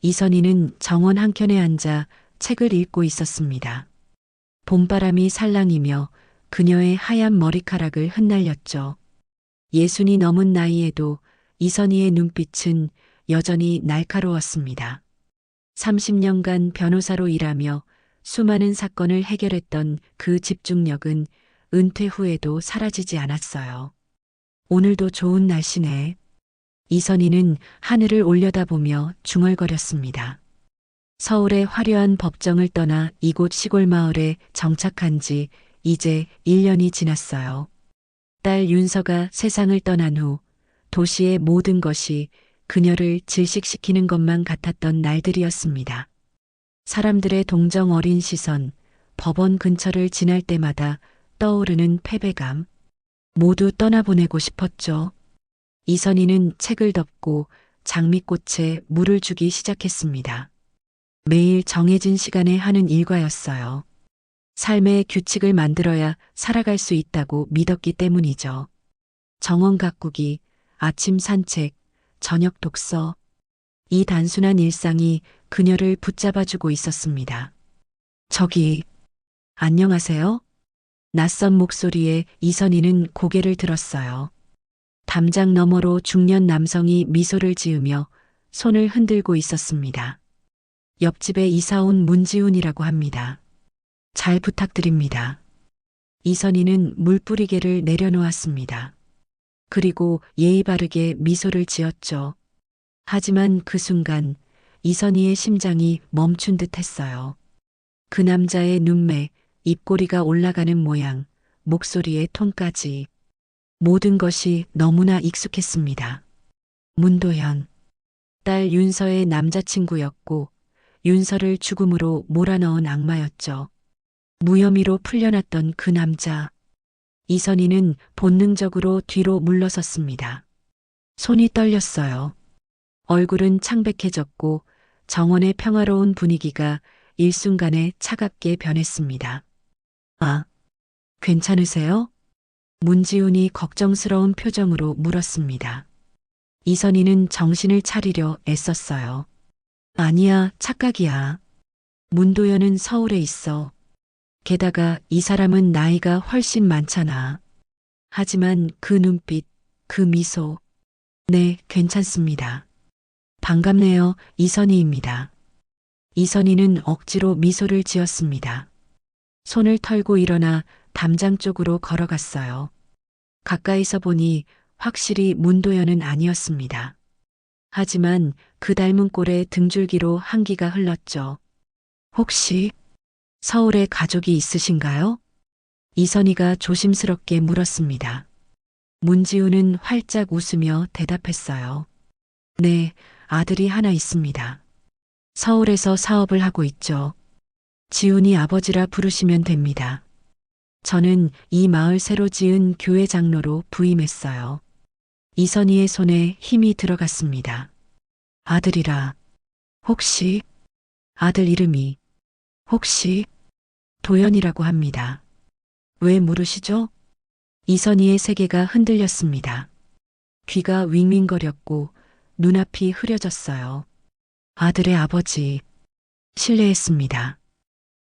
이선희는 정원 한켠에 앉아 책을 읽고 있었습니다. 봄바람이 살랑이며 그녀의 하얀 머리카락을 흩날렸죠. 예순이 넘은 나이에도 이선희의 눈빛은 여전히 날카로웠습니다. 30년간 변호사로 일하며 수많은 사건을 해결했던 그 집중력은 은퇴 후에도 사라지지 않았어요. 오늘도 좋은 날씨네. 이선희는 하늘을 올려다보며 중얼거렸습니다. 서울의 화려한 법정을 떠나 이곳 시골 마을에 정착한 지 이제 1년이 지났어요. 딸 윤서가 세상을 떠난 후 도시의 모든 것이 그녀를 질식시키는 것만 같았던 날들이었습니다. 사람들의 동정 어린 시선, 법원 근처를 지날 때마다 떠오르는 패배감, 모두 떠나보내고 싶었죠. 이선희는 책을 덮고 장미꽃에 물을 주기 시작했습니다. 매일 정해진 시간에 하는 일과였어요. 삶의 규칙을 만들어야 살아갈 수 있다고 믿었기 때문이죠. 정원 가꾸기, 아침 산책, 저녁 독서. 이 단순한 일상이 그녀를 붙잡아주고 있었습니다. 저기, 안녕하세요? 낯선 목소리에 이선희는 고개를 들었어요. 담장 너머로 중년 남성이 미소를 지으며 손을 흔들고 있었습니다. 옆집에 이사온 문지훈이라고 합니다. 잘 부탁드립니다. 이선희는 물뿌리개를 내려놓았습니다. 그리고 예의 바르게 미소를 지었죠. 하지만 그 순간 이선희의 심장이 멈춘 듯 했어요. 그 남자의 눈매, 입꼬리가 올라가는 모양, 목소리의 톤까지 모든 것이 너무나 익숙했습니다. 문도현, 딸 윤서의 남자친구였고 윤서를 죽음으로 몰아넣은 악마였죠. 무혐의로 풀려났던 그 남자. 이선희는 본능적으로 뒤로 물러섰습니다. 손이 떨렸어요. 얼굴은 창백해졌고 정원의 평화로운 분위기가 일순간에 차갑게 변했습니다. 아, 괜찮으세요? 문지훈이 걱정스러운 표정으로 물었습니다. 이선희는 정신을 차리려 애썼어요. 아니야, 착각이야. 문도연은 서울에 있어. 게다가 이 사람은 나이가 훨씬 많잖아. 하지만 그 눈빛, 그 미소. 네, 괜찮습니다. 반갑네요, 이선희입니다. 이선희는 억지로 미소를 지었습니다. 손을 털고 일어나 담장 쪽으로 걸어갔어요. 가까이서 보니 확실히 문도연은 아니었습니다. 하지만 그 닮은 꼴에 등줄기로 한기가 흘렀죠. 혹시 서울에 가족이 있으신가요? 이선희가 조심스럽게 물었습니다. 문지훈은 활짝 웃으며 대답했어요. 네, 아들이 하나 있습니다. 서울에서 사업을 하고 있죠. 지훈이 아버지라 부르시면 됩니다. 저는 이 마을 새로 지은 교회 장로로 부임했어요. 이선희의 손에 힘이 들어갔습니다. 아들이라. 혹시 아들 이름이 혹시 도연이라고 합니다. 왜 물으시죠? 이선희의 세계가 흔들렸습니다. 귀가 윙윙거렸고 눈앞이 흐려졌어요. 아들의 아버지. 실례했습니다.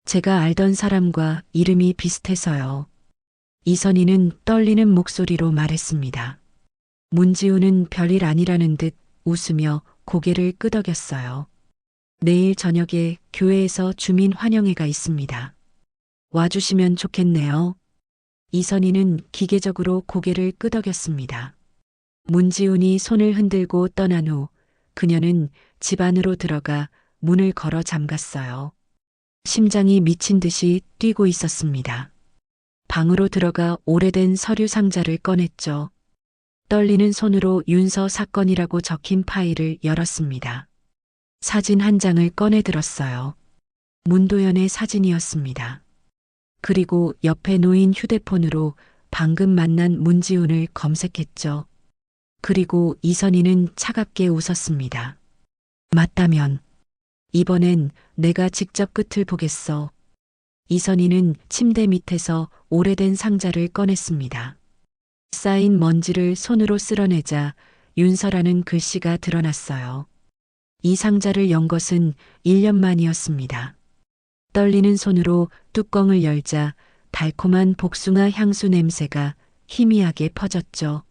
제가 알던 사람과 이름이 비슷해서요. 이선희는 떨리는 목소리로 말했습니다. 문지훈은 별일 아니라는 듯 웃으며 고개를 끄덕였어요. 내일 저녁에 교회에서 주민 환영회가 있습니다. 와주시면 좋겠네요. 이선희는 기계적으로 고개를 끄덕였습니다. 문지훈이 손을 흔들고 떠난 후 그녀는 집 안으로 들어가 문을 걸어 잠갔어요. 심장이 미친 듯이 뛰고 있었습니다. 방으로 들어가 오래된 서류 상자를 꺼냈죠. 떨리는 손으로 윤서 사건이라고 적힌 파일을 열었습니다. 사진 한 장을 꺼내 들었어요. 문도연의 사진이었습니다. 그리고 옆에 놓인 휴대폰으로 방금 만난 문지훈을 검색했죠. 그리고 이선희는 차갑게 웃었습니다. 맞다면 이번엔 내가 직접 끝을 보겠어. 이선희는 침대 밑에서 오래된 상자를 꺼냈습니다. 쌓인 먼지를 손으로 쓸어내자 윤서라는 글씨가 드러났어요. 이 상자를 연 것은 1년 만이었습니다. 떨리는 손으로 뚜껑을 열자 달콤한 복숭아 향수 냄새가 희미하게 퍼졌죠.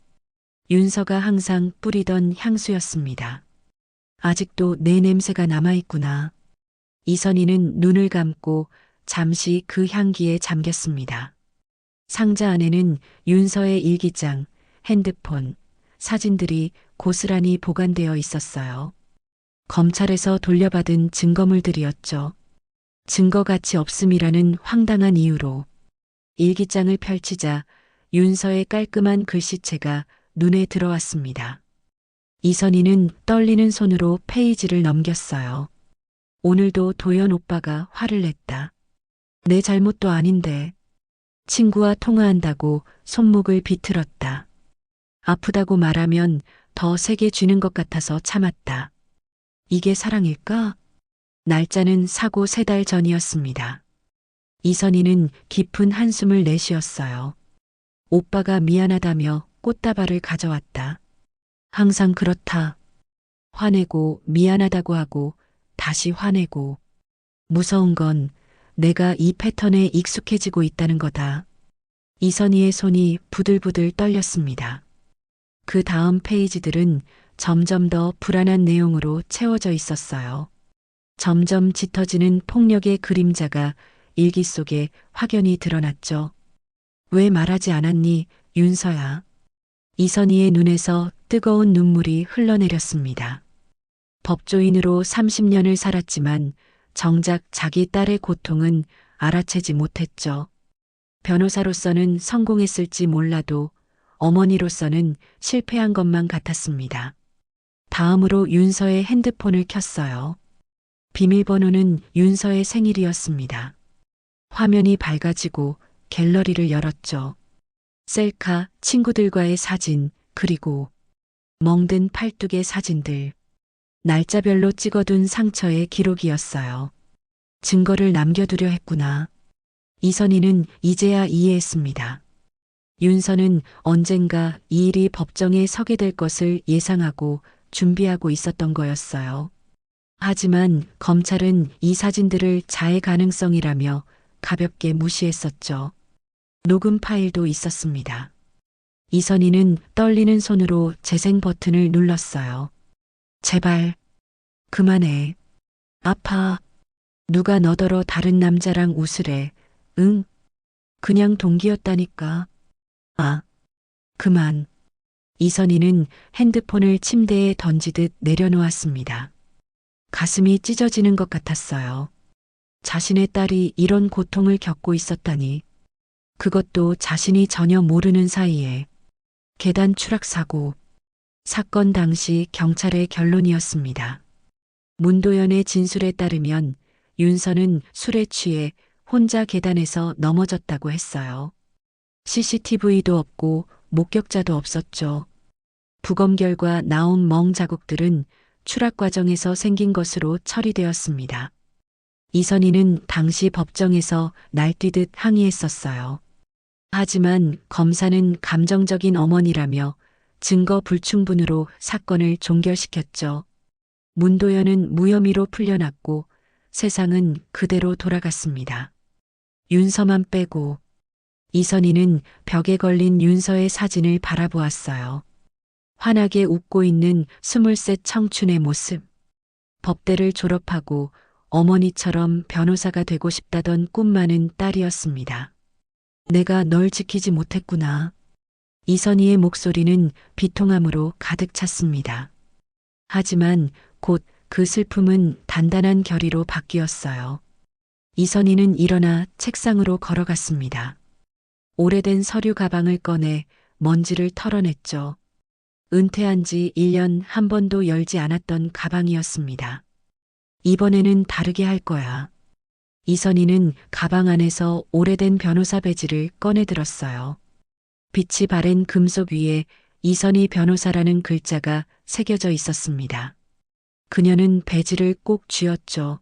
윤서가 항상 뿌리던 향수였습니다. 아직도 내 냄새가 남아있구나. 이선희는 눈을 감고 잠시 그 향기에 잠겼습니다. 상자 안에는 윤서의 일기장, 핸드폰, 사진들이 고스란히 보관되어 있었어요. 검찰에서 돌려받은 증거물들이었죠. 증거 가치 없음이라는 황당한 이유로. 일기장을 펼치자 윤서의 깔끔한 글씨체가 눈에 들어왔습니다. 이선희는 떨리는 손으로 페이지를 넘겼어요. 오늘도 도연 오빠가 화를 냈다. 내 잘못도 아닌데. 친구와 통화한다고 손목을 비틀었다. 아프다고 말하면 더 세게 쥐는 것 같아서 참았다. 이게 사랑일까? 날짜는 사고 3달 전이었습니다. 이선희는 깊은 한숨을 내쉬었어요. 오빠가 미안하다며 꽃다발을 가져왔다. 항상 그렇다. 화내고 미안하다고 하고 다시 화내고. 무서운 건 내가 이 패턴에 익숙해지고 있다는 거다. 이선희의 손이 부들부들 떨렸습니다. 그 다음 페이지들은 점점 더 불안한 내용으로 채워져 있었어요. 점점 짙어지는 폭력의 그림자가 일기 속에 확연히 드러났죠. 왜 말하지 않았니, 윤서야. 이선희의 눈에서 뜨거운 눈물이 흘러내렸습니다. 법조인으로 30년을 살았지만 정작 자기 딸의 고통은 알아채지 못했죠. 변호사로서는 성공했을지 몰라도 어머니로서는 실패한 것만 같았습니다. 다음으로 윤서의 핸드폰을 켰어요. 비밀번호는 윤서의 생일이었습니다. 화면이 밝아지고 갤러리를 열었죠. 셀카, 친구들과의 사진, 그리고 멍든 팔뚝의 사진들. 날짜별로 찍어둔 상처의 기록이었어요. 증거를 남겨두려 했구나. 이선희는 이제야 이해했습니다. 윤서는 언젠가 이 일이 법정에 서게 될 것을 예상하고 준비하고 있었던 거였어요. 하지만 검찰은 이 사진들을 자해 가능성이라며 가볍게 무시했었죠. 녹음 파일도 있었습니다. 이선희는 떨리는 손으로 재생 버튼을 눌렀어요. 제발, 그만해. 아파. 누가 너더러 다른 남자랑 웃으래. 응? 그냥 동기였다니까. 아, 그만. 이선희는 핸드폰을 침대에 던지듯 내려놓았습니다. 가슴이 찢어지는 것 같았어요. 자신의 딸이 이런 고통을 겪고 있었다니. 그것도 자신이 전혀 모르는 사이에. 계단 추락 사고. 사건 당시 경찰의 결론이었습니다. 문도연의 진술에 따르면 윤서는 술에 취해 혼자 계단에서 넘어졌다고 했어요. CCTV도 없고 목격자도 없었죠. 부검 결과 나온 멍 자국들은 추락 과정에서 생긴 것으로 처리되었습니다. 이선희는 당시 법정에서 날뛰듯 항의했었어요. 하지만 검사는 감정적인 어머니라며 증거 불충분으로 사건을 종결시켰죠. 문도연은 무혐의로 풀려났고 세상은 그대로 돌아갔습니다. 윤서만 빼고. 이선희는 벽에 걸린 윤서의 사진을 바라보았어요. 환하게 웃고 있는 23 청춘의 모습. 법대를 졸업하고 어머니처럼 변호사가 되고 싶다던 꿈 많은 딸이었습니다. 내가 널 지키지 못했구나. 이선희의 목소리는 비통함으로 가득 찼습니다. 하지만 곧 그 슬픔은 단단한 결의로 바뀌었어요. 이선희는 일어나 책상으로 걸어갔습니다. 오래된 서류 가방을 꺼내 먼지를 털어냈죠. 은퇴한 지 1년 한 번도 열지 않았던 가방이었습니다. 이번에는 다르게 할 거야. 이선희는 가방 안에서 오래된 변호사 배지를 꺼내 들었어요. 빛이 바랜 금속 위에 이선희 변호사라는 글자가 새겨져 있었습니다. 그녀는 배지를 꼭 쥐었죠.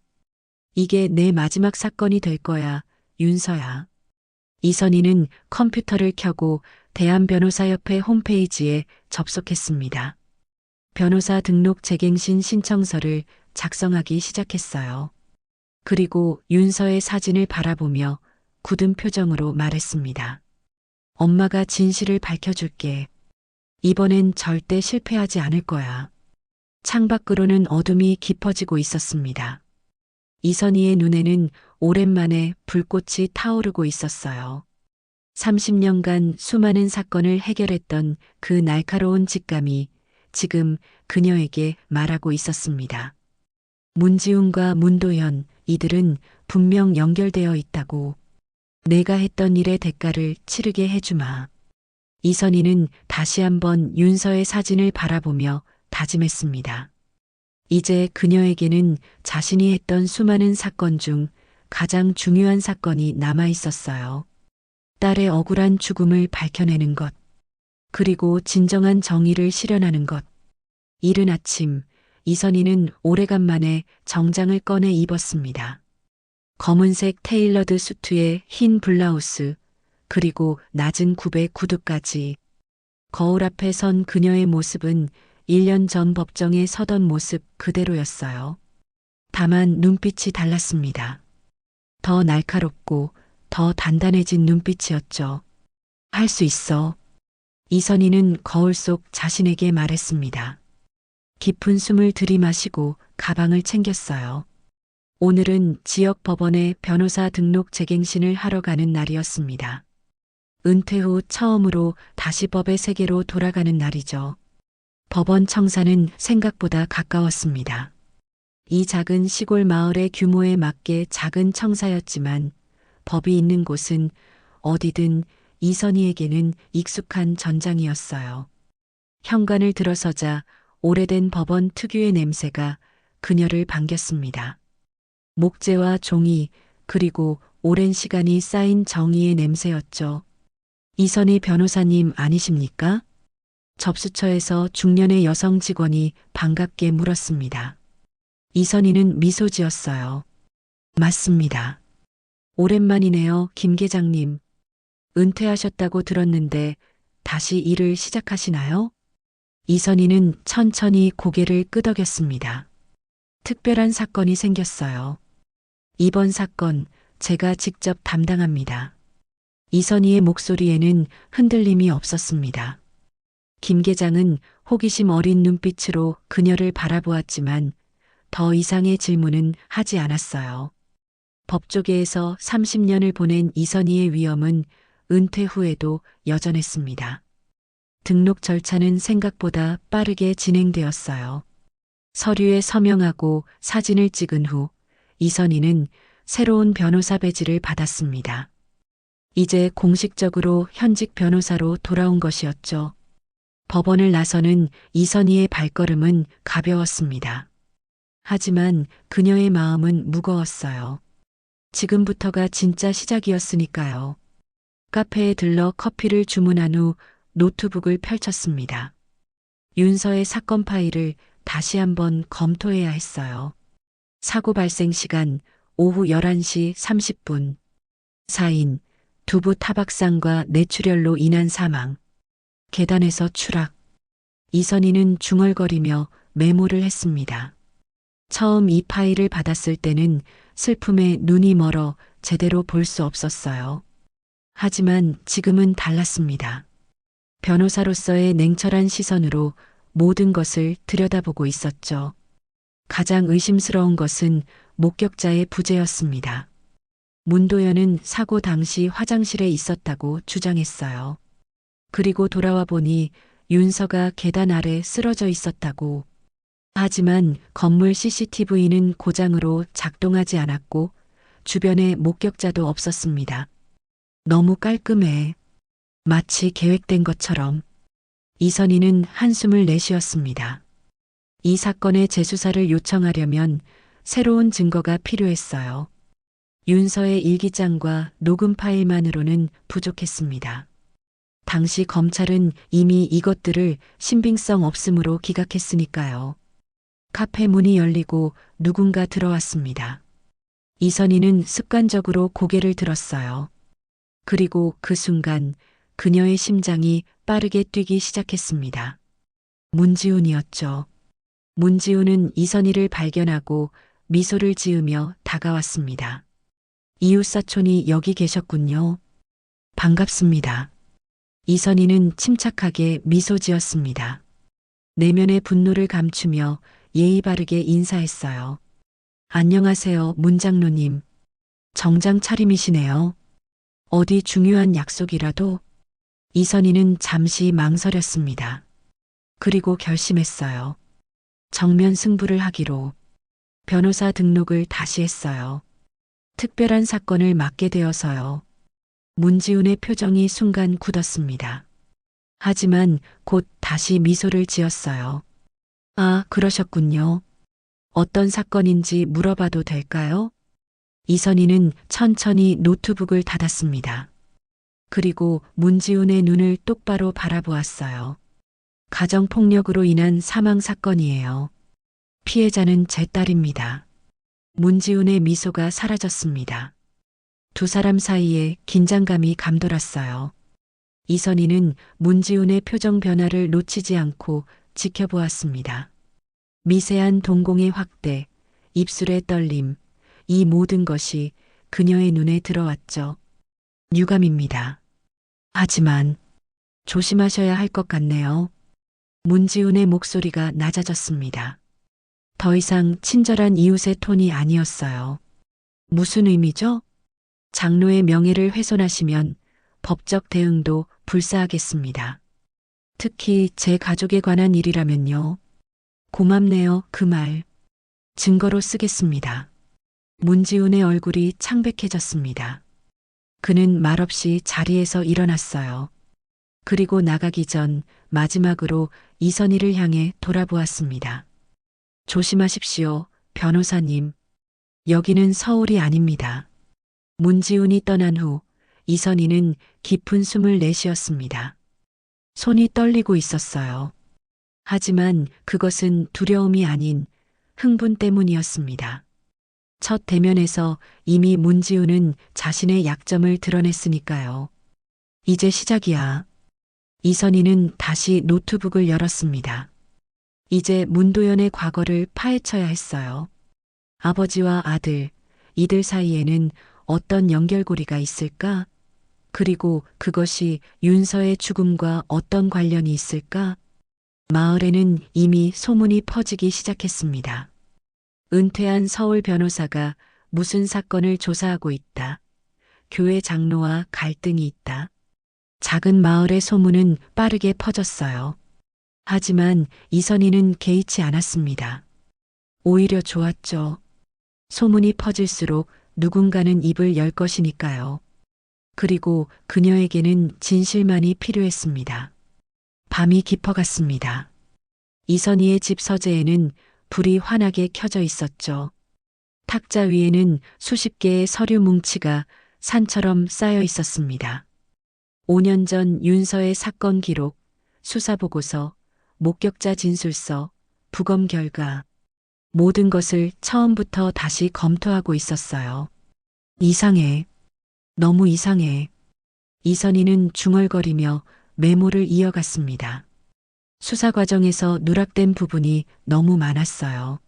이게 내 마지막 사건이 될 거야, 윤서야. 이선희는 컴퓨터를 켜고 대한변호사협회 홈페이지에 접속했습니다. 변호사 등록 재갱신 신청서를 작성하기 시작했어요. 그리고 윤서의 사진을 바라보며 굳은 표정으로 말했습니다. 엄마가 진실을 밝혀줄게. 이번엔 절대 실패하지 않을 거야. 창밖으로는 어둠이 깊어지고 있었습니다. 이선희의 눈에는 오랜만에 불꽃이 타오르고 있었어요. 30년간 수많은 사건을 해결했던 그 날카로운 직감이 지금 그녀에게 말하고 있었습니다. 문지훈과 문도현, 이들은 분명 연결되어 있다고. 내가 했던 일의 대가를 치르게 해주마. 이선희는 다시 한번 윤서의 사진을 바라보며 다짐했습니다. 이제 그녀에게는 자신이 했던 수많은 사건 중 가장 중요한 사건이 남아 있었어요. 딸의 억울한 죽음을 밝혀내는 것, 그리고 진정한 정의를 실현하는 것. 이른 아침, 이선희는 오래간만에 정장을 꺼내 입었습니다. 검은색 테일러드 수트에 흰 블라우스, 그리고 낮은 굽의 구두까지. 거울 앞에 선 그녀의 모습은 1년 전 법정에 서던 모습 그대로였어요. 다만 눈빛이 달랐습니다. 더 날카롭고 더 단단해진 눈빛이었죠. 할 수 있어. 이선희는 거울 속 자신에게 말했습니다. 깊은 숨을 들이마시고 가방을 챙겼어요. 오늘은 지역 법원에 변호사 등록 재갱신을 하러 가는 날이었습니다. 은퇴 후 처음으로 다시 법의 세계로 돌아가는 날이죠. 법원 청사는 생각보다 가까웠습니다. 이 작은 시골 마을의 규모에 맞게 작은 청사였지만 법이 있는 곳은 어디든 이선희에게는 익숙한 전장이었어요. 현관을 들어서자 오래된 법원 특유의 냄새가 그녀를 반겼습니다. 목재와 종이, 그리고 오랜 시간이 쌓인 정의의 냄새였죠. 이선희 변호사님 아니십니까? 접수처에서 중년의 여성 직원이 반갑게 물었습니다. 이선희는 미소 지었어요. 맞습니다. 오랜만이네요, 김 계장님. 은퇴하셨다고 들었는데 다시 일을 시작하시나요? 이선희는 천천히 고개를 끄덕였습니다. 특별한 사건이 생겼어요. 이번 사건 제가 직접 담당합니다. 이선희의 목소리에는 흔들림이 없었습니다. 김 계장은 호기심 어린 눈빛으로 그녀를 바라보았지만 더 이상의 질문은 하지 않았어요. 법조계에서 30년을 보낸 이선희의 위엄은 은퇴 후에도 여전했습니다. 등록 절차는 생각보다 빠르게 진행되었어요. 서류에 서명하고 사진을 찍은 후 이선희는 새로운 변호사 배지를 받았습니다. 이제 공식적으로 현직 변호사로 돌아온 것이었죠. 법원을 나서는 이선희의 발걸음은 가벼웠습니다. 하지만 그녀의 마음은 무거웠어요. 지금부터가 진짜 시작이었으니까요. 카페에 들러 커피를 주문한 후 노트북을 펼쳤습니다. 윤서의 사건 파일을 다시 한번 검토해야 했어요. 사고 발생 시간 오후 11시 30분. 사인, 두부 타박상과 뇌출혈로 인한 사망. 계단에서 추락. 이선희는 중얼거리며 메모를 했습니다. 처음 이 파일을 받았을 때는 슬픔에 눈이 멀어 제대로 볼 수 없었어요. 하지만 지금은 달랐습니다. 변호사로서의 냉철한 시선으로 모든 것을 들여다보고 있었죠. 가장 의심스러운 것은 목격자의 부재였습니다. 문도현은 사고 당시 화장실에 있었다고 주장했어요. 그리고 돌아와 보니 윤서가 계단 아래 쓰러져 있었다고. 하지만 건물 CCTV는 고장으로 작동하지 않았고 주변에 목격자도 없었습니다. 너무 깔끔해. 마치 계획된 것처럼. 이선희는 한숨을 내쉬었습니다. 이 사건의 재수사를 요청하려면 새로운 증거가 필요했어요. 윤서의 일기장과 녹음 파일만으로는 부족했습니다. 당시 검찰은 이미 이것들을 신빙성 없음으로 기각했으니까요. 카페 문이 열리고 누군가 들어왔습니다. 이선희는 습관적으로 고개를 들었어요. 그리고 그 순간 그녀의 심장이 빠르게 뛰기 시작했습니다. 문지훈이었죠. 문지훈은 이선희를 발견하고 미소를 지으며 다가왔습니다. 이웃사촌이 여기 계셨군요. 반갑습니다. 이선희는 침착하게 미소 지었습니다. 내면의 분노를 감추며 예의 바르게 인사했어요. 안녕하세요, 문장로님. 정장 차림이시네요. 어디 중요한 약속이라도? 이선희는 잠시 망설였습니다. 그리고 결심했어요. 정면 승부를 하기로. 변호사 등록을 다시 했어요. 특별한 사건을 맡게 되어서요. 문지훈의 표정이 순간 굳었습니다. 하지만 곧 다시 미소를 지었어요. 아, 그러셨군요. 어떤 사건인지 물어봐도 될까요? 이선희는 천천히 노트북을 닫았습니다. 그리고 문지훈의 눈을 똑바로 바라보았어요. 가정폭력으로 인한 사망 사건이에요. 피해자는 제 딸입니다. 문지훈의 미소가 사라졌습니다. 두 사람 사이에 긴장감이 감돌았어요. 이선희는 문지훈의 표정 변화를 놓치지 않고 지켜보았습니다. 미세한 동공의 확대, 입술의 떨림, 이 모든 것이 그녀의 눈에 들어왔죠. 유감입니다. 하지만 조심하셔야 할 것 같네요. 문지훈의 목소리가 낮아졌습니다. 더 이상 친절한 이웃의 톤이 아니었어요. 무슨 의미죠? 장로의 명예를 훼손하시면 법적 대응도 불사하겠습니다. 특히 제 가족에 관한 일이라면요. 고맙네요, 그 말. 증거로 쓰겠습니다. 문지훈의 얼굴이 창백해졌습니다. 그는 말없이 자리에서 일어났어요. 그리고 나가기 전 마지막으로 이선희를 향해 돌아보았습니다. 조심하십시오, 변호사님. 여기는 서울이 아닙니다. 문지훈이 떠난 후 이선희는 깊은 숨을 내쉬었습니다. 손이 떨리고 있었어요. 하지만 그것은 두려움이 아닌 흥분 때문이었습니다. 첫 대면에서 이미 문지훈은 자신의 약점을 드러냈으니까요. 이제 시작이야. 이선희는 다시 노트북을 열었습니다. 이제 문도연의 과거를 파헤쳐야 했어요. 아버지와 아들, 이들 사이에는 어떤 연결고리가 있을까? 그리고 그것이 윤서의 죽음과 어떤 관련이 있을까? 마을에는 이미 소문이 퍼지기 시작했습니다. 은퇴한 서울 변호사가 무슨 사건을 조사하고 있다. 교회 장로와 갈등이 있다. 작은 마을의 소문은 빠르게 퍼졌어요. 하지만 이선희는 개의치 않았습니다. 오히려 좋았죠. 소문이 퍼질수록 누군가는 입을 열 것이니까요. 그리고 그녀에게는 진실만이 필요했습니다. 밤이 깊어갔습니다. 이선희의 집 서재에는 불이 환하게 켜져 있었죠. 탁자 위에는 수십 개의 서류 뭉치가 산처럼 쌓여 있었습니다. 5년 전 윤서의 사건 기록, 수사보고서, 목격자 진술서, 부검 결과, 모든 것을 처음부터 다시 검토하고 있었어요. 이상해. 너무 이상해. 이선희는 중얼거리며 메모를 이어갔습니다. 수사 과정에서 누락된 부분이 너무 많았어요.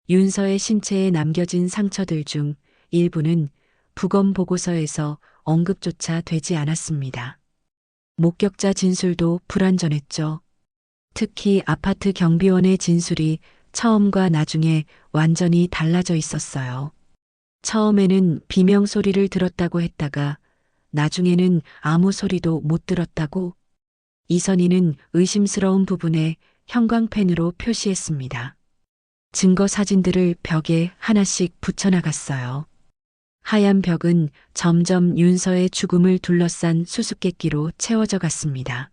윤서의 신체에 남겨진 상처들 중 일부는 부검 보고서에서 언급조차 되지 않았습니다. 목격자 진술도 불완전했죠. 특히 아파트 경비원의 진술이 처음과 나중에 완전히 달라져 있었어요. 처음에는 비명 소리를 들었다고 했다가 나중에는 아무 소리도 못 들었다고. 이선희는 의심스러운 부분에 형광펜으로 표시했습니다. 증거 사진들을 벽에 하나씩 붙여나갔어요. 하얀 벽은 점점 윤서의 죽음을 둘러싼 수수께끼로 채워져 갔습니다.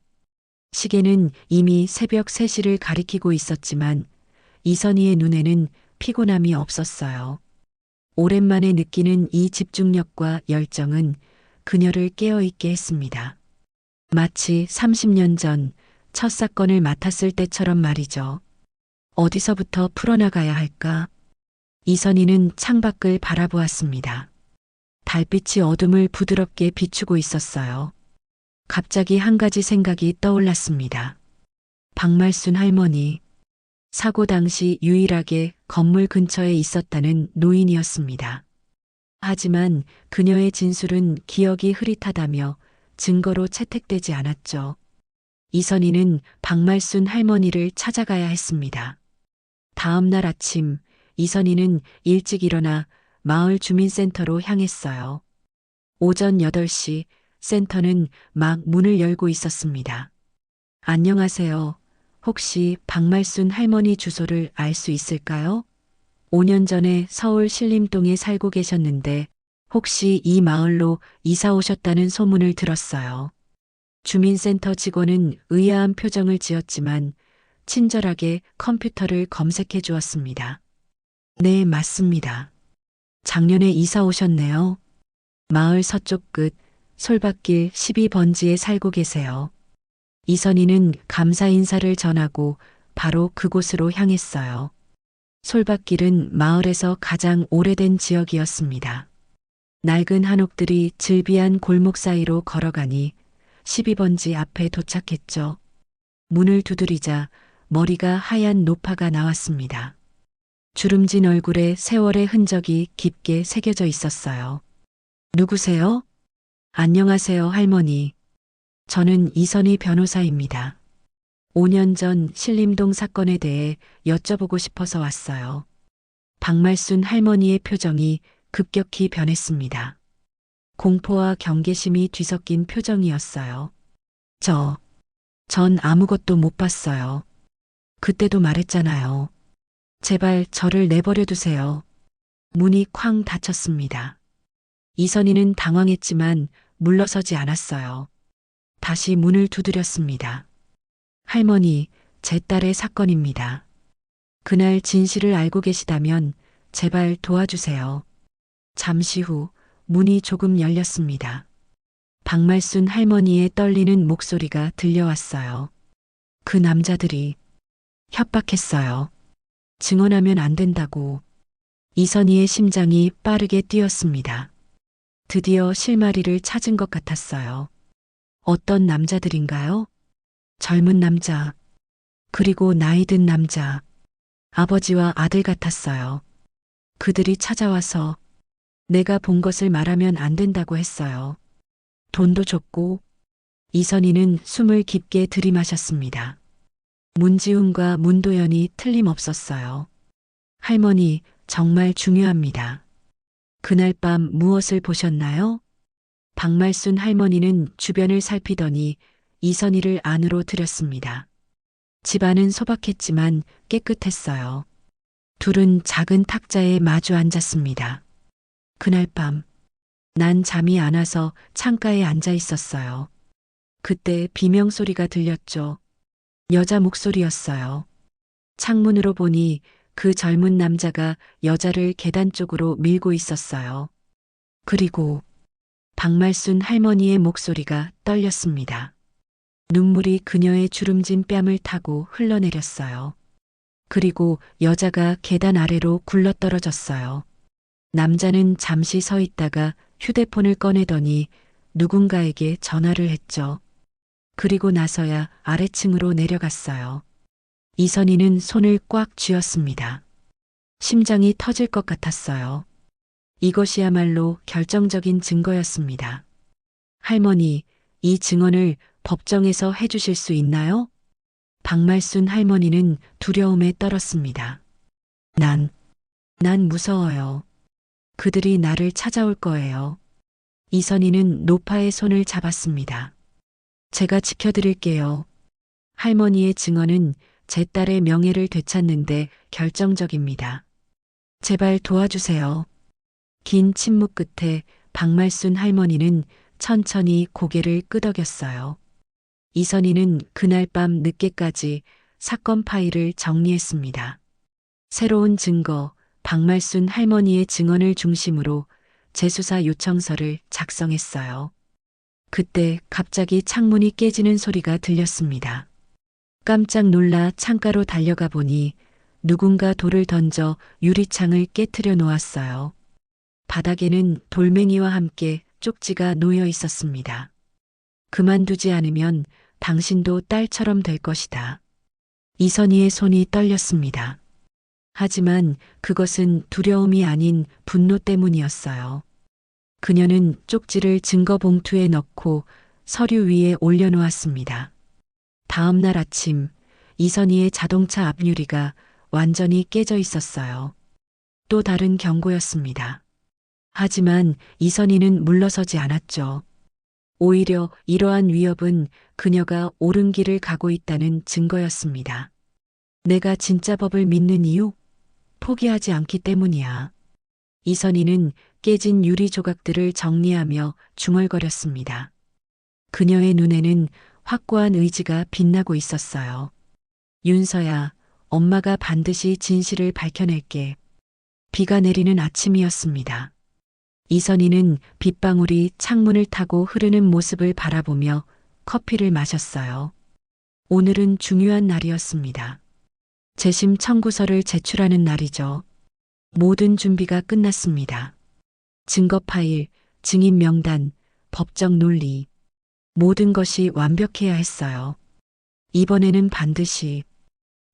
시계는 이미 새벽 3시를 가리키고 있었지만 이선희의 눈에는 피곤함이 없었어요. 오랜만에 느끼는 이 집중력과 열정은 그녀를 깨어있게 했습니다. 마치 30년 전 첫 사건을 맡았을 때처럼 말이죠. 어디서부터 풀어나가야 할까? 이선희는 창밖을 바라보았습니다. 달빛이 어둠을 부드럽게 비추고 있었어요. 갑자기 한 가지 생각이 떠올랐습니다. 박말순 할머니. 사고 당시 유일하게 건물 근처에 있었다는 노인이었습니다. 하지만 그녀의 진술은 기억이 흐릿하다며 증거로 채택되지 않았죠. 이선희는 박말순 할머니를 찾아가야 했습니다. 다음 날 아침, 이선희는 일찍 일어나 마을 주민센터로 향했어요. 오전 8시 센터는 막 문을 열고 있었습니다. 안녕하세요. 혹시 박말순 할머니 주소를 알 수 있을까요? 5년 전에 서울 신림동에 살고 계셨는데 혹시 이 마을로 이사 오셨다는 소문을 들었어요. 주민센터 직원은 의아한 표정을 지었지만 친절하게 컴퓨터를 검색해 주었습니다. 네, 맞습니다. 작년에 이사 오셨네요. 마을 서쪽 끝 솔밭길 12번지에 살고 계세요. 이선희는 감사 인사를 전하고 바로 그곳으로 향했어요. 솔밭길은 마을에서 가장 오래된 지역이었습니다. 낡은 한옥들이 즐비한 골목 사이로 걸어가니 12번지 앞에 도착했죠. 문을 두드리자 머리가 하얀 노파가 나왔습니다. 주름진 얼굴에 세월의 흔적이 깊게 새겨져 있었어요. 누구세요? 안녕하세요, 할머니. 저는 이선희 변호사입니다. 5년 전 신림동 사건에 대해 여쭤보고 싶어서 왔어요. 박말순 할머니의 표정이 급격히 변했습니다. 공포와 경계심이 뒤섞인 표정이었어요. 전 아무것도 못 봤어요. 그때도 말했잖아요. 제발 저를 내버려 두세요. 문이 쾅 닫혔습니다. 이선희는 당황했지만 물러서지 않았어요. 다시 문을 두드렸습니다. 할머니, 제 딸의 사건입니다. 그날 진실을 알고 계시다면 제발 도와주세요. 잠시 후 문이 조금 열렸습니다. 박말순 할머니의 떨리는 목소리가 들려왔어요. 그 남자들이 협박했어요. 증언하면 안 된다고. 이선희의 심장이 빠르게 뛰었습니다. 드디어 실마리를 찾은 것 같았어요. 어떤 남자들인가요? 젊은 남자, 그리고 나이 든 남자, 아버지와 아들 같았어요. 그들이 찾아와서 내가 본 것을 말하면 안 된다고 했어요. 돈도 줬고. 이선희는 숨을 깊게 들이마셨습니다. 문지훈과 문도연이 틀림없었어요. 할머니, 정말 중요합니다. 그날 밤 무엇을 보셨나요? 박말순 할머니는 주변을 살피더니 이선희를 안으로 들였습니다. 집안은 소박했지만 깨끗했어요. 둘은 작은 탁자에 마주 앉았습니다. 그날 밤, 난 잠이 안 와서 창가에 앉아 있었어요. 그때 비명소리가 들렸죠. 여자 목소리였어요. 창문으로 보니 그 젊은 남자가 여자를 계단 쪽으로 밀고 있었어요. 그리고 박말순 할머니의 목소리가 떨렸습니다. 눈물이 그녀의 주름진 뺨을 타고 흘러내렸어요. 그리고 여자가 계단 아래로 굴러떨어졌어요. 남자는 잠시 서 있다가 휴대폰을 꺼내더니 누군가에게 전화를 했죠. 그리고 나서야 아래층으로 내려갔어요. 이선희는 손을 꽉 쥐었습니다. 심장이 터질 것 같았어요. 이것이야말로 결정적인 증거였습니다. 할머니, 이 증언을 법정에서 해주실 수 있나요? 박말순 할머니는 두려움에 떨었습니다. 난 무서워요. 그들이 나를 찾아올 거예요. 이선희는 노파의 손을 잡았습니다. 제가 지켜드릴게요. 할머니의 증언은 제 딸의 명예를 되찾는데 결정적입니다. 제발 도와주세요. 긴 침묵 끝에 박말순 할머니는 천천히 고개를 끄덕였어요. 이선희는 그날 밤 늦게까지 사건 파일을 정리했습니다. 새로운 증거, 박말순 할머니의 증언을 중심으로 재수사 요청서를 작성했어요. 그때 갑자기 창문이 깨지는 소리가 들렸습니다. 깜짝 놀라 창가로 달려가 보니 누군가 돌을 던져 유리창을 깨트려 놓았어요. 바닥에는 돌멩이와 함께 쪽지가 놓여 있었습니다. 그만두지 않으면 당신도 딸처럼 될 것이다. 이선희의 손이 떨렸습니다. 하지만 그것은 두려움이 아닌 분노 때문이었어요. 그녀는 쪽지를 증거 봉투에 넣고 서류 위에 올려놓았습니다. 다음 날 아침, 이선희의 자동차 앞유리가 완전히 깨져 있었어요. 또 다른 경고였습니다. 하지만 이선희는 물러서지 않았죠. 오히려 이러한 위협은 그녀가 옳은 길을 가고 있다는 증거였습니다. 내가 진짜 법을 믿는 이유? 포기하지 않기 때문이야. 이선희는 깨진 유리 조각들을 정리하며 중얼거렸습니다. 그녀의 눈에는 확고한 의지가 빛나고 있었어요. 윤서야, 엄마가 반드시 진실을 밝혀낼게. 비가 내리는 아침이었습니다. 이선희는 빗방울이 창문을 타고 흐르는 모습을 바라보며 커피를 마셨어요. 오늘은 중요한 날이었습니다. 재심 청구서를 제출하는 날이죠. 모든 준비가 끝났습니다. 증거 파일, 증인 명단, 법적 논리, 모든 것이 완벽해야 했어요. 이번에는 반드시.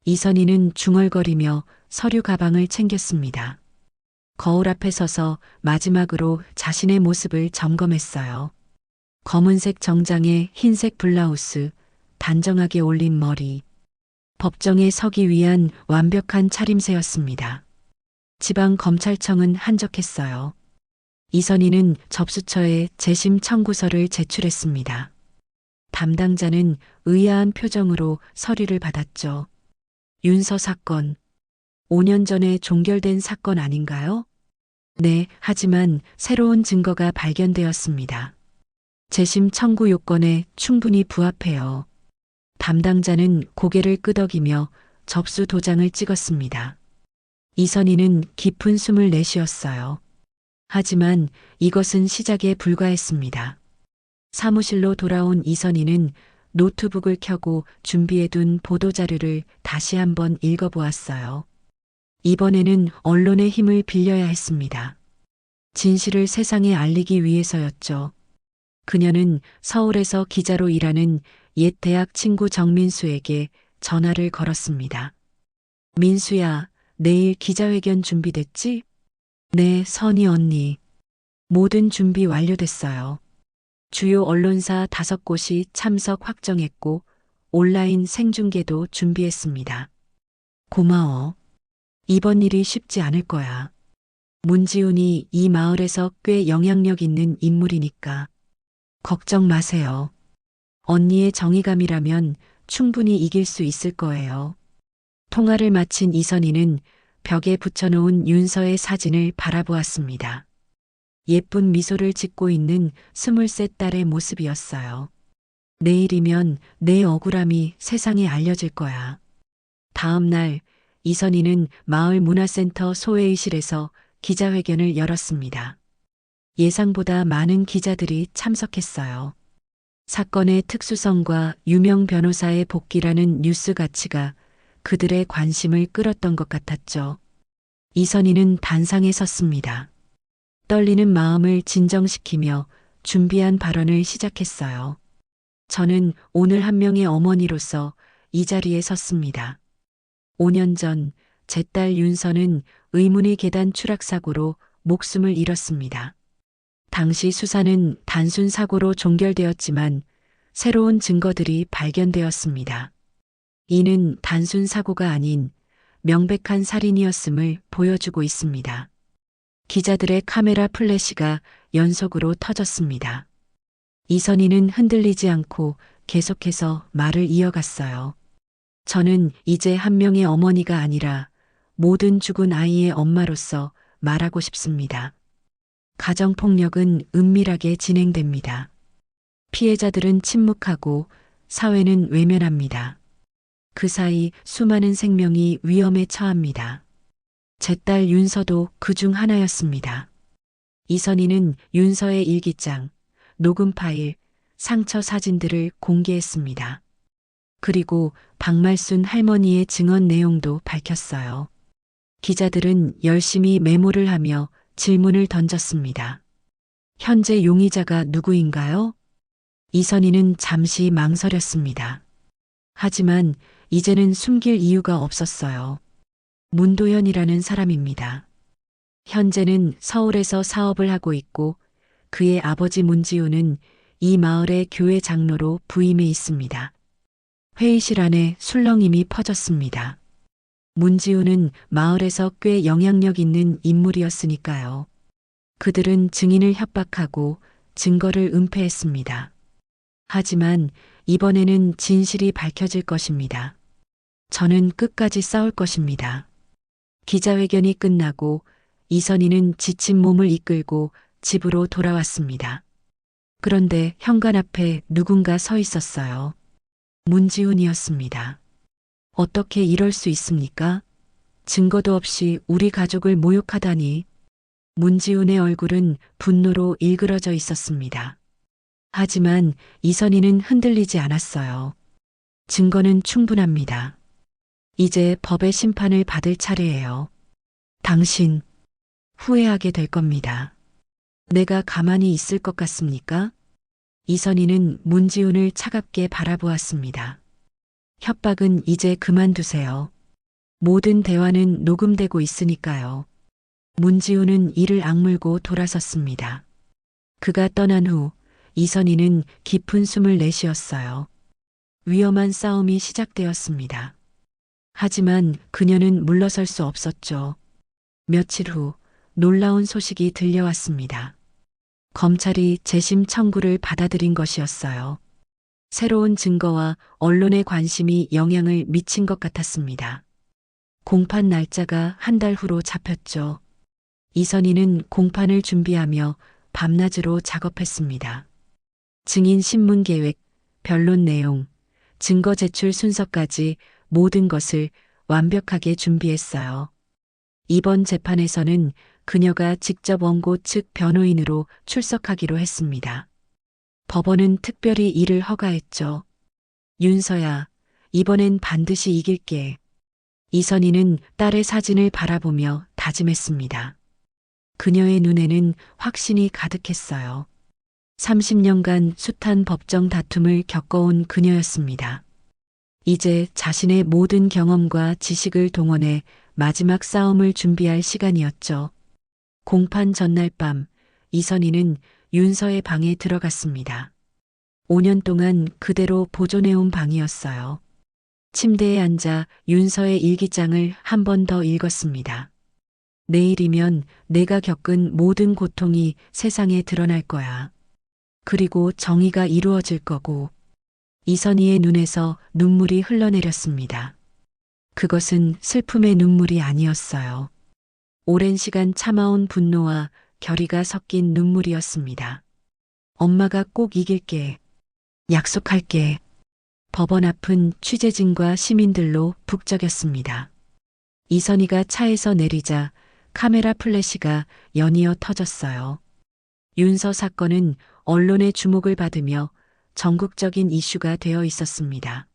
이선희는 중얼거리며 서류 가방을 챙겼습니다. 거울 앞에 서서 마지막으로 자신의 모습을 점검했어요. 검은색 정장에 흰색 블라우스, 단정하게 올린 머리. 법정에 서기 위한 완벽한 차림새였습니다. 지방검찰청은 한적했어요. 이선희는 접수처에 재심 청구서를 제출했습니다. 담당자는 의아한 표정으로 서류를 받았죠. 윤서 사건. 5년 전에 종결된 사건 아닌가요? 네, 하지만 새로운 증거가 발견되었습니다. 재심 청구 요건에 충분히 부합해요. 담당자는 고개를 끄덕이며 접수 도장을 찍었습니다. 이선희는 깊은 숨을 내쉬었어요. 하지만 이것은 시작에 불과했습니다. 사무실로 돌아온 이선희는 노트북을 켜고 준비해둔 보도자료를 다시 한번 읽어보았어요. 이번에는 언론의 힘을 빌려야 했습니다. 진실을 세상에 알리기 위해서였죠. 그녀는 서울에서 기자로 일하는 옛 대학 친구 정민수에게 전화를 걸었습니다. 민수야, 내일 기자회견 준비됐지? 네, 선희 언니. 모든 준비 완료됐어요. 주요 언론사 5곳이 참석 확정했고 온라인 생중계도 준비했습니다. 고마워. 이번 일이 쉽지 않을 거야. 문지훈이 이 마을에서 꽤 영향력 있는 인물이니까. 걱정 마세요. 언니의 정의감이라면 충분히 이길 수 있을 거예요. 통화를 마친 이선희는 벽에 붙여놓은 윤서의 사진을 바라보았습니다. 예쁜 미소를 짓고 있는 23 딸의 모습이었어요. 내일이면 내 억울함이 세상에 알려질 거야. 다음 날 이선희는 마을 문화센터 소회의실에서 기자회견을 열었습니다. 예상보다 많은 기자들이 참석했어요. 사건의 특수성과 유명 변호사의 복귀라는 뉴스 가치가 그들의 관심을 끌었던 것 같았죠. 이선희는 단상에 섰습니다. 떨리는 마음을 진정시키며 준비한 발언을 시작했어요. 저는 오늘 한 명의 어머니로서 이 자리에 섰습니다. 5년 전 제 딸 윤서는 의문의 계단 추락 사고로 목숨을 잃었습니다. 당시 수사는 단순 사고로 종결되었지만 새로운 증거들이 발견되었습니다. 이는 단순 사고가 아닌 명백한 살인이었음을 보여주고 있습니다. 기자들의 카메라 플래시가 연속으로 터졌습니다. 이선희는 흔들리지 않고 계속해서 말을 이어갔어요. 저는 이제 한 명의 어머니가 아니라 모든 죽은 아이의 엄마로서 말하고 싶습니다. 가정폭력은 은밀하게 진행됩니다. 피해자들은 침묵하고 사회는 외면합니다. 그 사이 수많은 생명이 위험에 처합니다. 제 딸 윤서도 그중 하나였습니다. 이선희는 윤서의 일기장, 녹음 파일, 상처 사진들을 공개했습니다. 그리고 박말순 할머니의 증언 내용도 밝혔어요. 기자들은 열심히 메모를 하며 질문을 던졌습니다. 현재 용의자가 누구인가요? 이선희는 잠시 망설였습니다. 하지만 이제는 숨길 이유가 없었어요. 문도현이라는 사람입니다. 현재는 서울에서 사업을 하고 있고 그의 아버지 문지우는 이 마을의 교회 장로로 부임해 있습니다. 회의실 안에 술렁임이 퍼졌습니다. 문지우는 마을에서 꽤 영향력 있는 인물이었으니까요. 그들은 증인을 협박하고 증거를 은폐했습니다. 하지만 이번에는 진실이 밝혀질 것입니다. 저는 끝까지 싸울 것입니다. 기자회견이 끝나고 이선희는 지친 몸을 이끌고 집으로 돌아왔습니다. 그런데 현관 앞에 누군가 서 있었어요. 문지훈이었습니다. 어떻게 이럴 수 있습니까? 증거도 없이 우리 가족을 모욕하다니. 문지훈의 얼굴은 분노로 일그러져 있었습니다. 하지만 이선희는 흔들리지 않았어요. 증거는 충분합니다. 이제 법의 심판을 받을 차례예요. 당신 후회하게 될 겁니다. 내가 가만히 있을 것 같습니까? 이선희는 문지훈을 차갑게 바라보았습니다. 협박은 이제 그만두세요. 모든 대화는 녹음되고 있으니까요. 문지훈은 이를 악물고 돌아섰습니다. 그가 떠난 후 이선희는 깊은 숨을 내쉬었어요. 위험한 싸움이 시작되었습니다. 하지만 그녀는 물러설 수 없었죠. 며칠 후 놀라운 소식이 들려왔습니다. 검찰이 재심 청구를 받아들인 것이었어요. 새로운 증거와 언론의 관심이 영향을 미친 것 같았습니다. 공판 날짜가 한 달 후로 잡혔죠. 이선희는 공판을 준비하며 밤낮으로 작업했습니다. 증인 신문 계획, 변론 내용, 증거 제출 순서까지 모든 것을 완벽하게 준비했어요. 이번 재판에서는 그녀가 직접 원고 측 변호인으로 출석하기로 했습니다. 법원은 특별히 이를 허가했죠. 윤서야, 이번엔 반드시 이길게. 이선희는 딸의 사진을 바라보며 다짐했습니다. 그녀의 눈에는 확신이 가득했어요. 30년간 숱한 법정 다툼을 겪어온 그녀였습니다. 이제 자신의 모든 경험과 지식을 동원해 마지막 싸움을 준비할 시간이었죠. 공판 전날 밤 이선희는 윤서의 방에 들어갔습니다. 5년 동안 그대로 보존해온 방이었어요. 침대에 앉아 윤서의 일기장을 한 번 더 읽었습니다. 내일이면 내가 겪은 모든 고통이 세상에 드러날 거야. 그리고 정의가 이루어질 거고. 이선희의 눈에서 눈물이 흘러내렸습니다. 그것은 슬픔의 눈물이 아니었어요. 오랜 시간 참아온 분노와 결의가 섞인 눈물이었습니다. 엄마가 꼭 이길게. 약속할게. 법원 앞은 취재진과 시민들로 북적였습니다. 이선희가 차에서 내리자 카메라 플래시가 연이어 터졌어요. 윤서 사건은 언론의 주목을 받으며 전국적인 이슈가 되어 있었습니다.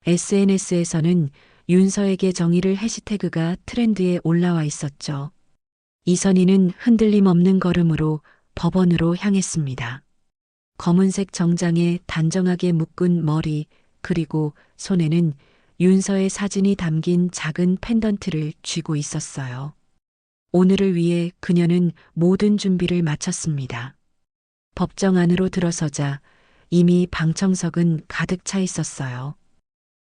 SNS에서는 윤서에게 정의를 해시태그가 트렌드에 올라와 있었죠. 이선희는 흔들림 없는 걸음으로 법원으로 향했습니다. 검은색 정장에 단정하게 묶은 머리, 그리고 손에는 윤서의 사진이 담긴 작은 펜던트를 쥐고 있었어요. 오늘을 위해 그녀는 모든 준비를 마쳤습니다. 법정 안으로 들어서자 이미 방청석은 가득 차 있었어요.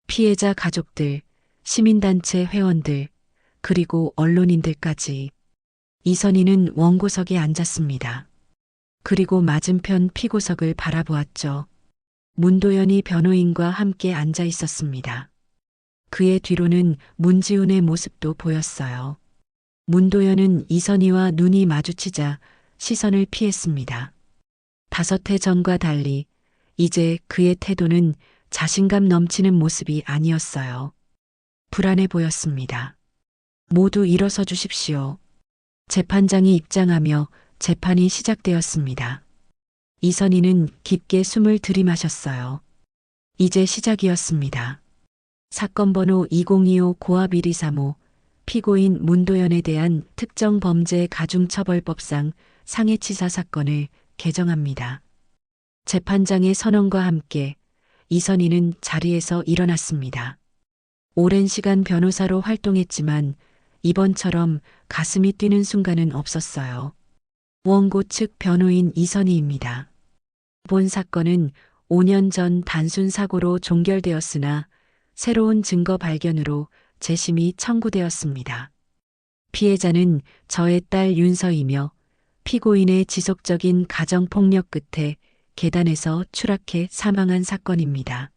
피해자 가족들, 시민단체 회원들, 그리고 언론인들까지. 이선희는 원고석에 앉았습니다. 그리고 맞은편 피고석을 바라보았죠. 문도현이 변호인과 함께 앉아 있었습니다. 그의 뒤로는 문지훈의 모습도 보였어요. 문도현은 이선희와 눈이 마주치자 시선을 피했습니다. 5해 전과 달리 이제 그의 태도는 자신감 넘치는 모습이 아니었어요. 불안해 보였습니다. 모두 일어서 주십시오. 재판장이 입장하며 재판이 시작되었습니다. 이선희는 깊게 숨을 들이마셨어요. 이제 시작이었습니다. 사건 번호 2025 고압 1235 피고인 문도현에 대한 특정 범죄 가중처벌법상 상해치사 사건을 개정합니다. 재판장의 선언과 함께 이선희는 자리에서 일어났습니다. 오랜 시간 변호사로 활동했지만 이번처럼 가슴이 뛰는 순간은 없었어요. 원고 측 변호인 이선희입니다. 본 사건은 5년 전 단순 사고로 종결되었으나 새로운 증거 발견으로 재심이 청구되었습니다. 피해자는 저의 딸 윤서이며 피고인의 지속적인 가정폭력 끝에 계단에서 추락해 사망한 사건입니다.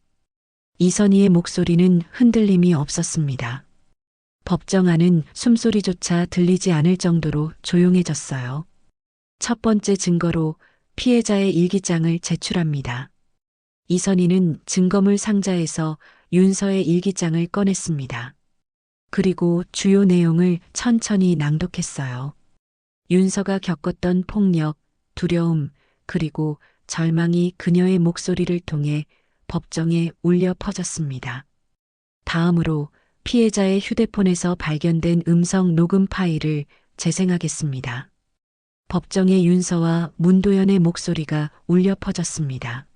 이선희의 목소리는 흔들림이 없었습니다. 법정 안은 숨소리조차 들리지 않을 정도로 조용해졌어요. 첫 번째 증거로 피해자의 일기장을 제출합니다. 이선희는 증거물 상자에서 윤서의 일기장을 꺼냈습니다. 그리고 주요 내용을 천천히 낭독했어요. 윤서가 겪었던 폭력, 두려움, 그리고 절망이 그녀의 목소리를 통해 법정에 울려 퍼졌습니다. 다음으로 피해자의 휴대폰에서 발견된 음성 녹음 파일을 재생하겠습니다. 법정의 윤서와 문도연의 목소리가 울려 퍼졌습니다.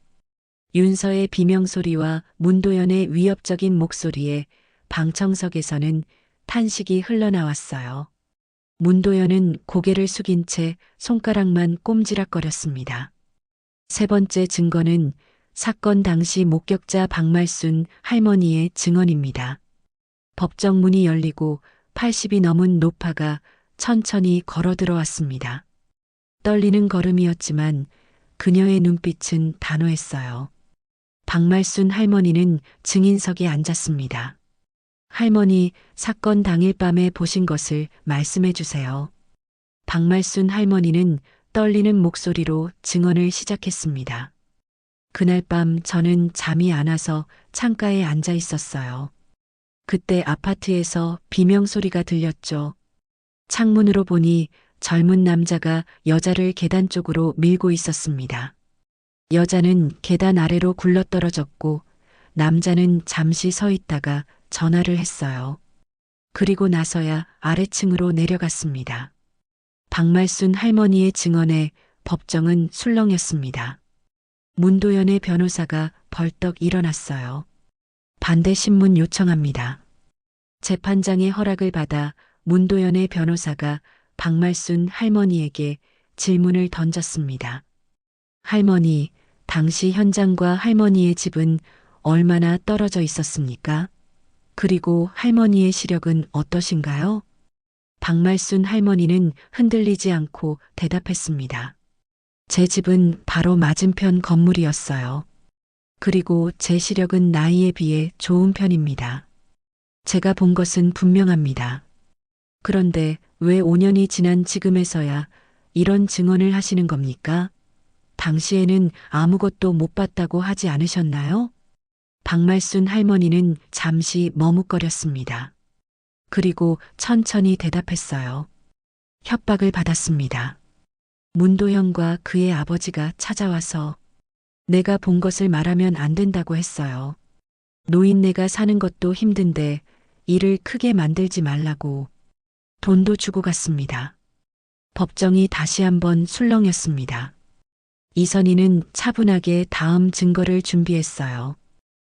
윤서의 비명소리와 문도연의 위협적인 목소리에 방청석에서는 탄식이 흘러나왔어요. 문도연은 고개를 숙인 채 손가락만 꼼지락거렸습니다. 세 번째 증거는 사건 당시 목격자 박말순 할머니의 증언입니다. 법정 문이 열리고 80이 넘은 노파가 천천히 걸어 들어왔습니다. 떨리는 걸음이었지만 그녀의 눈빛은 단호했어요. 박말순 할머니는 증인석에 앉았습니다. 할머니, 사건 당일 밤에 보신 것을 말씀해 주세요. 박말순 할머니는 떨리는 목소리로 증언을 시작했습니다. 그날 밤 저는 잠이 안 와서 창가에 앉아 있었어요. 그때 아파트에서 비명소리가 들렸죠. 창문으로 보니 젊은 남자가 여자를 계단 쪽으로 밀고 있었습니다. 여자는 계단 아래로 굴러떨어졌고 남자는 잠시 서 있다가 전화를 했어요. 그리고 나서야 아래층으로 내려갔습니다. 박말순 할머니의 증언에 법정은 술렁였습니다. 문도연의 변호사가 벌떡 일어났어요. 반대 신문 요청합니다. 재판장의 허락을 받아 문도연의 변호사가 박말순 할머니에게 질문을 던졌습니다. 할머니, 당시 현장과 할머니의 집은 얼마나 떨어져 있었습니까? 그리고 할머니의 시력은 어떠신가요? 박말순 할머니는 흔들리지 않고 대답했습니다. 제 집은 바로 맞은편 건물이었어요. 그리고 제 시력은 나이에 비해 좋은 편입니다. 제가 본 것은 분명합니다. 그런데 왜 5년이 지난 지금에서야 이런 증언을 하시는 겁니까? 당시에는 아무것도 못 봤다고 하지 않으셨나요? 박말순 할머니는 잠시 머뭇거렸습니다. 그리고 천천히 대답했어요. 협박을 받았습니다. 문도현과 그의 아버지가 찾아와서 내가 본 것을 말하면 안 된다고 했어요. 노인네가 사는 것도 힘든데 일을 크게 만들지 말라고. 돈도 주고 갔습니다. 법정이 다시 한번 술렁였습니다. 이선희는 차분하게 다음 증거를 준비했어요.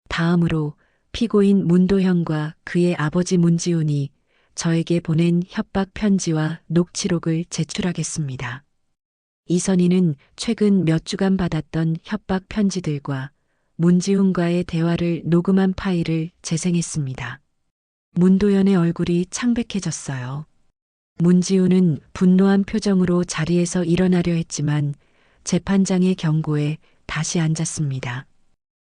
다음으로 피고인 문도현과 그의 아버지 문지훈이 저에게 보낸 협박 편지와 녹취록을 제출하겠습니다. 이선희는 최근 몇 주간 받았던 협박 편지들과 문지훈과의 대화를 녹음한 파일을 재생했습니다. 문도연의 얼굴이 창백해졌어요. 문지훈은 분노한 표정으로 자리에서 일어나려 했지만 재판장의 경고에 다시 앉았습니다.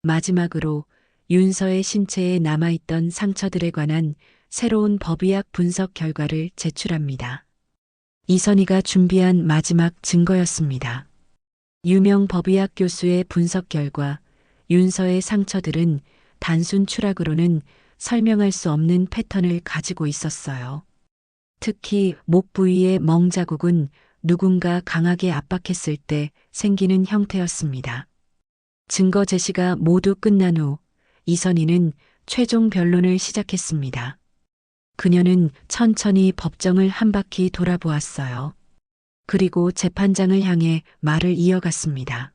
마지막으로 윤서의 신체에 남아있던 상처들에 관한 새로운 법의학 분석 결과를 제출합니다. 이선희가 준비한 마지막 증거였습니다. 유명 법의학 교수의 분석 결과 윤서의 상처들은 단순 추락으로는 설명할 수 없는 패턴을 가지고 있었어요. 특히 목 부위의 멍자국은 누군가 강하게 압박했을 때 생기는 형태였습니다. 증거 제시가 모두 끝난 후 이선희는 최종 변론을 시작했습니다. 그녀는 천천히 법정을 한 바퀴 돌아보았어요. 그리고 재판장을 향해 말을 이어갔습니다.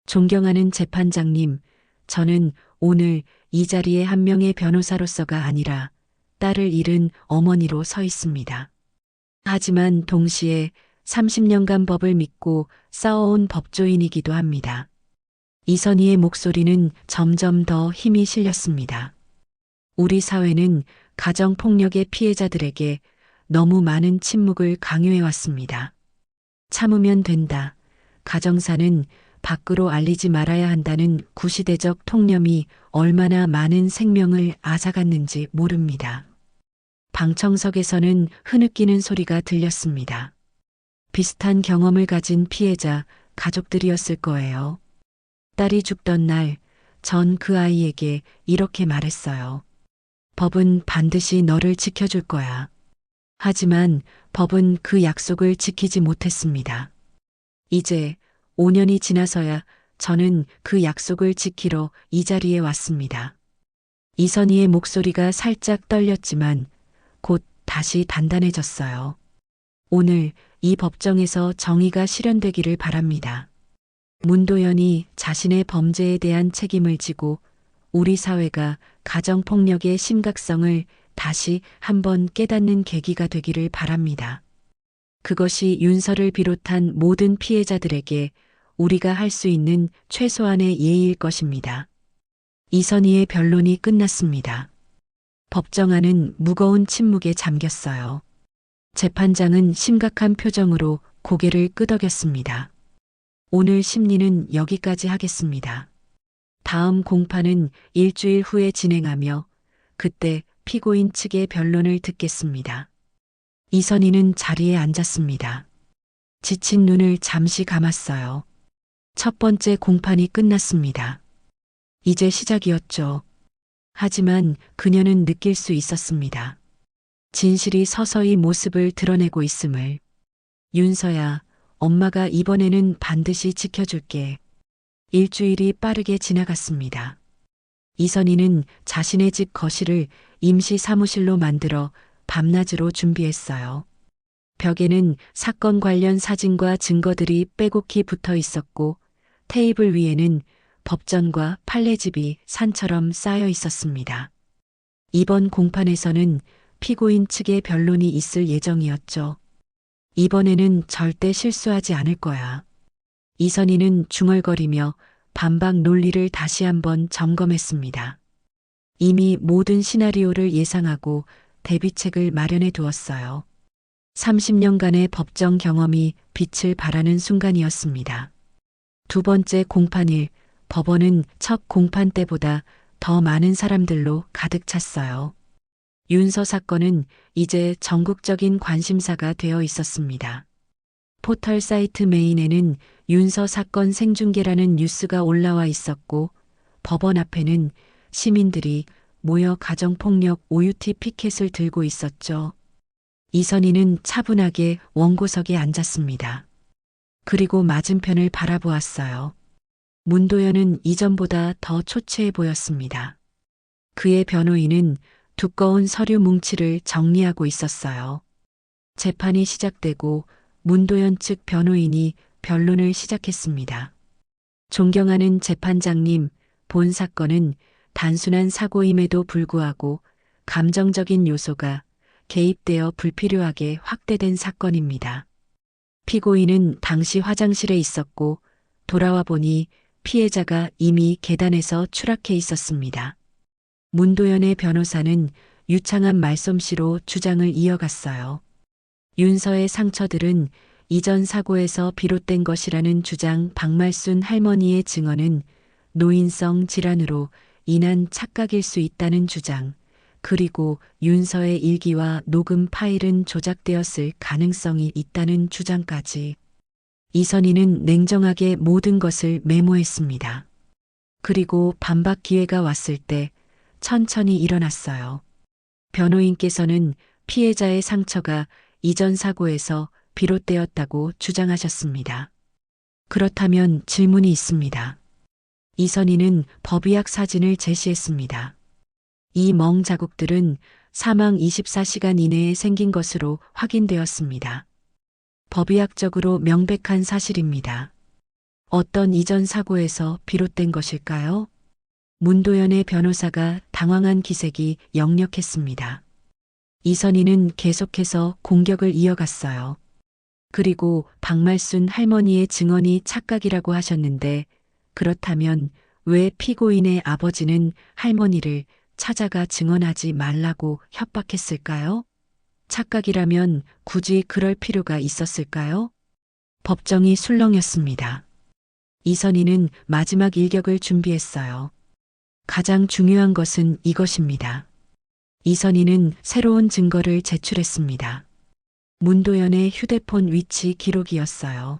존경하는 재판장님, 저는 오늘 이 자리에 한 명의 변호사로서가 아니라 딸을 잃은 어머니로 서 있습니다. 하지만 동시에 30년간 법을 믿고 싸워온 법조인이기도 합니다. 이선희의 목소리는 점점 더 힘이 실렸습니다. 우리 사회는 가정폭력의 피해자들에게 너무 많은 침묵을 강요해왔습니다. 참으면 된다. 가정사는 밖으로 알리지 말아야 한다는 구시대적 통념이 얼마나 많은 생명을 앗아갔는지 모릅니다. 방청석에서는 흐느끼는 소리가 들렸습니다. 비슷한 경험을 가진 피해자 가족들이었을 거예요. 딸이 죽던 날, 전 그 아이에게 이렇게 말했어요. 법은 반드시 너를 지켜줄 거야. 하지만 법은 그 약속을 지키지 못했습니다. 이제 5년이 지나서야 저는 그 약속을 지키러 이 자리에 왔습니다. 이선희의 목소리가 살짝 떨렸지만 곧 다시 단단해졌어요. 오늘 이 법정에서 정의가 실현되기를 바랍니다. 문도연이 자신의 범죄에 대한 책임을 지고 우리 사회가 가정폭력의 심각성을 다시 한번 깨닫는 계기가 되기를 바랍니다. 그것이 윤서를 비롯한 모든 피해자들에게 우리가 할 수 있는 최소한의 예의일 것입니다. 이선희의 변론이 끝났습니다. 법정안은 무거운 침묵에 잠겼어요. 재판장은 심각한 표정으로 고개를 끄덕였습니다. 오늘 심리는 여기까지 하겠습니다. 다음 공판은 일주일 후에 진행하며 그때 피고인 측의 변론을 듣겠습니다. 이선희는 자리에 앉았습니다. 지친 눈을 잠시 감았어요. 첫 번째 공판이 끝났습니다. 이제 시작이었죠. 하지만 그녀는 느낄 수 있었습니다. 진실이 서서히 모습을 드러내고 있음을. 윤서야, 엄마가 이번에는 반드시 지켜줄게. 일주일이 빠르게 지나갔습니다. 이선희는 자신의 집 거실을 임시 사무실로 만들어 밤낮으로 준비했어요. 벽에는 사건 관련 사진과 증거들이 빼곡히 붙어 있었고 테이블 위에는 법전과 판례집이 산처럼 쌓여 있었습니다. 이번 공판에서는 피고인 측의 변론이 있을 예정이었죠. 이번에는 절대 실수하지 않을 거야. 이선희는 중얼거리며 반박 논리를 다시 한번 점검했습니다. 이미 모든 시나리오를 예상하고 대비책을 마련해 두었어요. 30년간의 법정 경험이 빛을 발하는 순간이었습니다. 두 번째 공판일, 법원은 첫 공판 때보다 더 많은 사람들로 가득 찼어요. 윤서 사건은 이제 전국적인 관심사가 되어 있었습니다. 포털 사이트 메인에는 윤서 사건 생중계라는 뉴스가 올라와 있었고 법원 앞에는 시민들이 모여 가정폭력 OUT 피켓을 들고 있었죠. 이선희는 차분하게 원고석에 앉았습니다. 그리고 맞은편을 바라보았어요. 문도연은 이전보다 더 초췌해 보였습니다. 그의 변호인은 두꺼운 서류 뭉치를 정리하고 있었어요. 재판이 시작되고 문도연 측 변호인이 변론을 시작했습니다. 존경하는 재판장님, 본 사건은 단순한 사고임에도 불구하고 감정적인 요소가 개입되어 불필요하게 확대된 사건입니다. 피고인은 당시 화장실에 있었고 돌아와 보니 피해자가 이미 계단에서 추락해 있었습니다. 문도연의 변호사는 유창한 말솜씨로 주장을 이어갔어요. 윤서의 상처들은 이전 사고에서 비롯된 것이라는 주장. 박말순 할머니의 증언은 노인성 질환으로 인한 착각일 수 있다는 주장, 그리고 윤서의 일기와 녹음 파일은 조작되었을 가능성이 있다는 주장까지. 이선희는 냉정하게 모든 것을 메모했습니다. 그리고 반박 기회가 왔을 때 천천히 일어났어요. 변호인께서는 피해자의 상처가 이전 사고에서 비롯되었다고 주장하셨습니다. 그렇다면 질문이 있습니다. 이선희는 법의학 사진을 제시했습니다. 이 멍 자국들은 사망 24시간 이내에 생긴 것으로 확인되었습니다. 법의학적으로 명백한 사실입니다. 어떤 이전 사고에서 비롯된 것일까요? 문도연의 변호사가 당황한 기색이 역력했습니다. 이선희는 계속해서 공격을 이어갔어요. 그리고 박말순 할머니의 증언이 착각이라고 하셨는데 그렇다면 왜 피고인의 아버지는 할머니를 찾아가 증언하지 말라고 협박했을까요? 착각이라면 굳이 그럴 필요가 있었을까요? 법정이 술렁였습니다. 이선희는 마지막 일격을 준비했어요. 가장 중요한 것은 이것입니다. 이선희는 새로운 증거를 제출했습니다. 문도연의 휴대폰 위치 기록이었어요.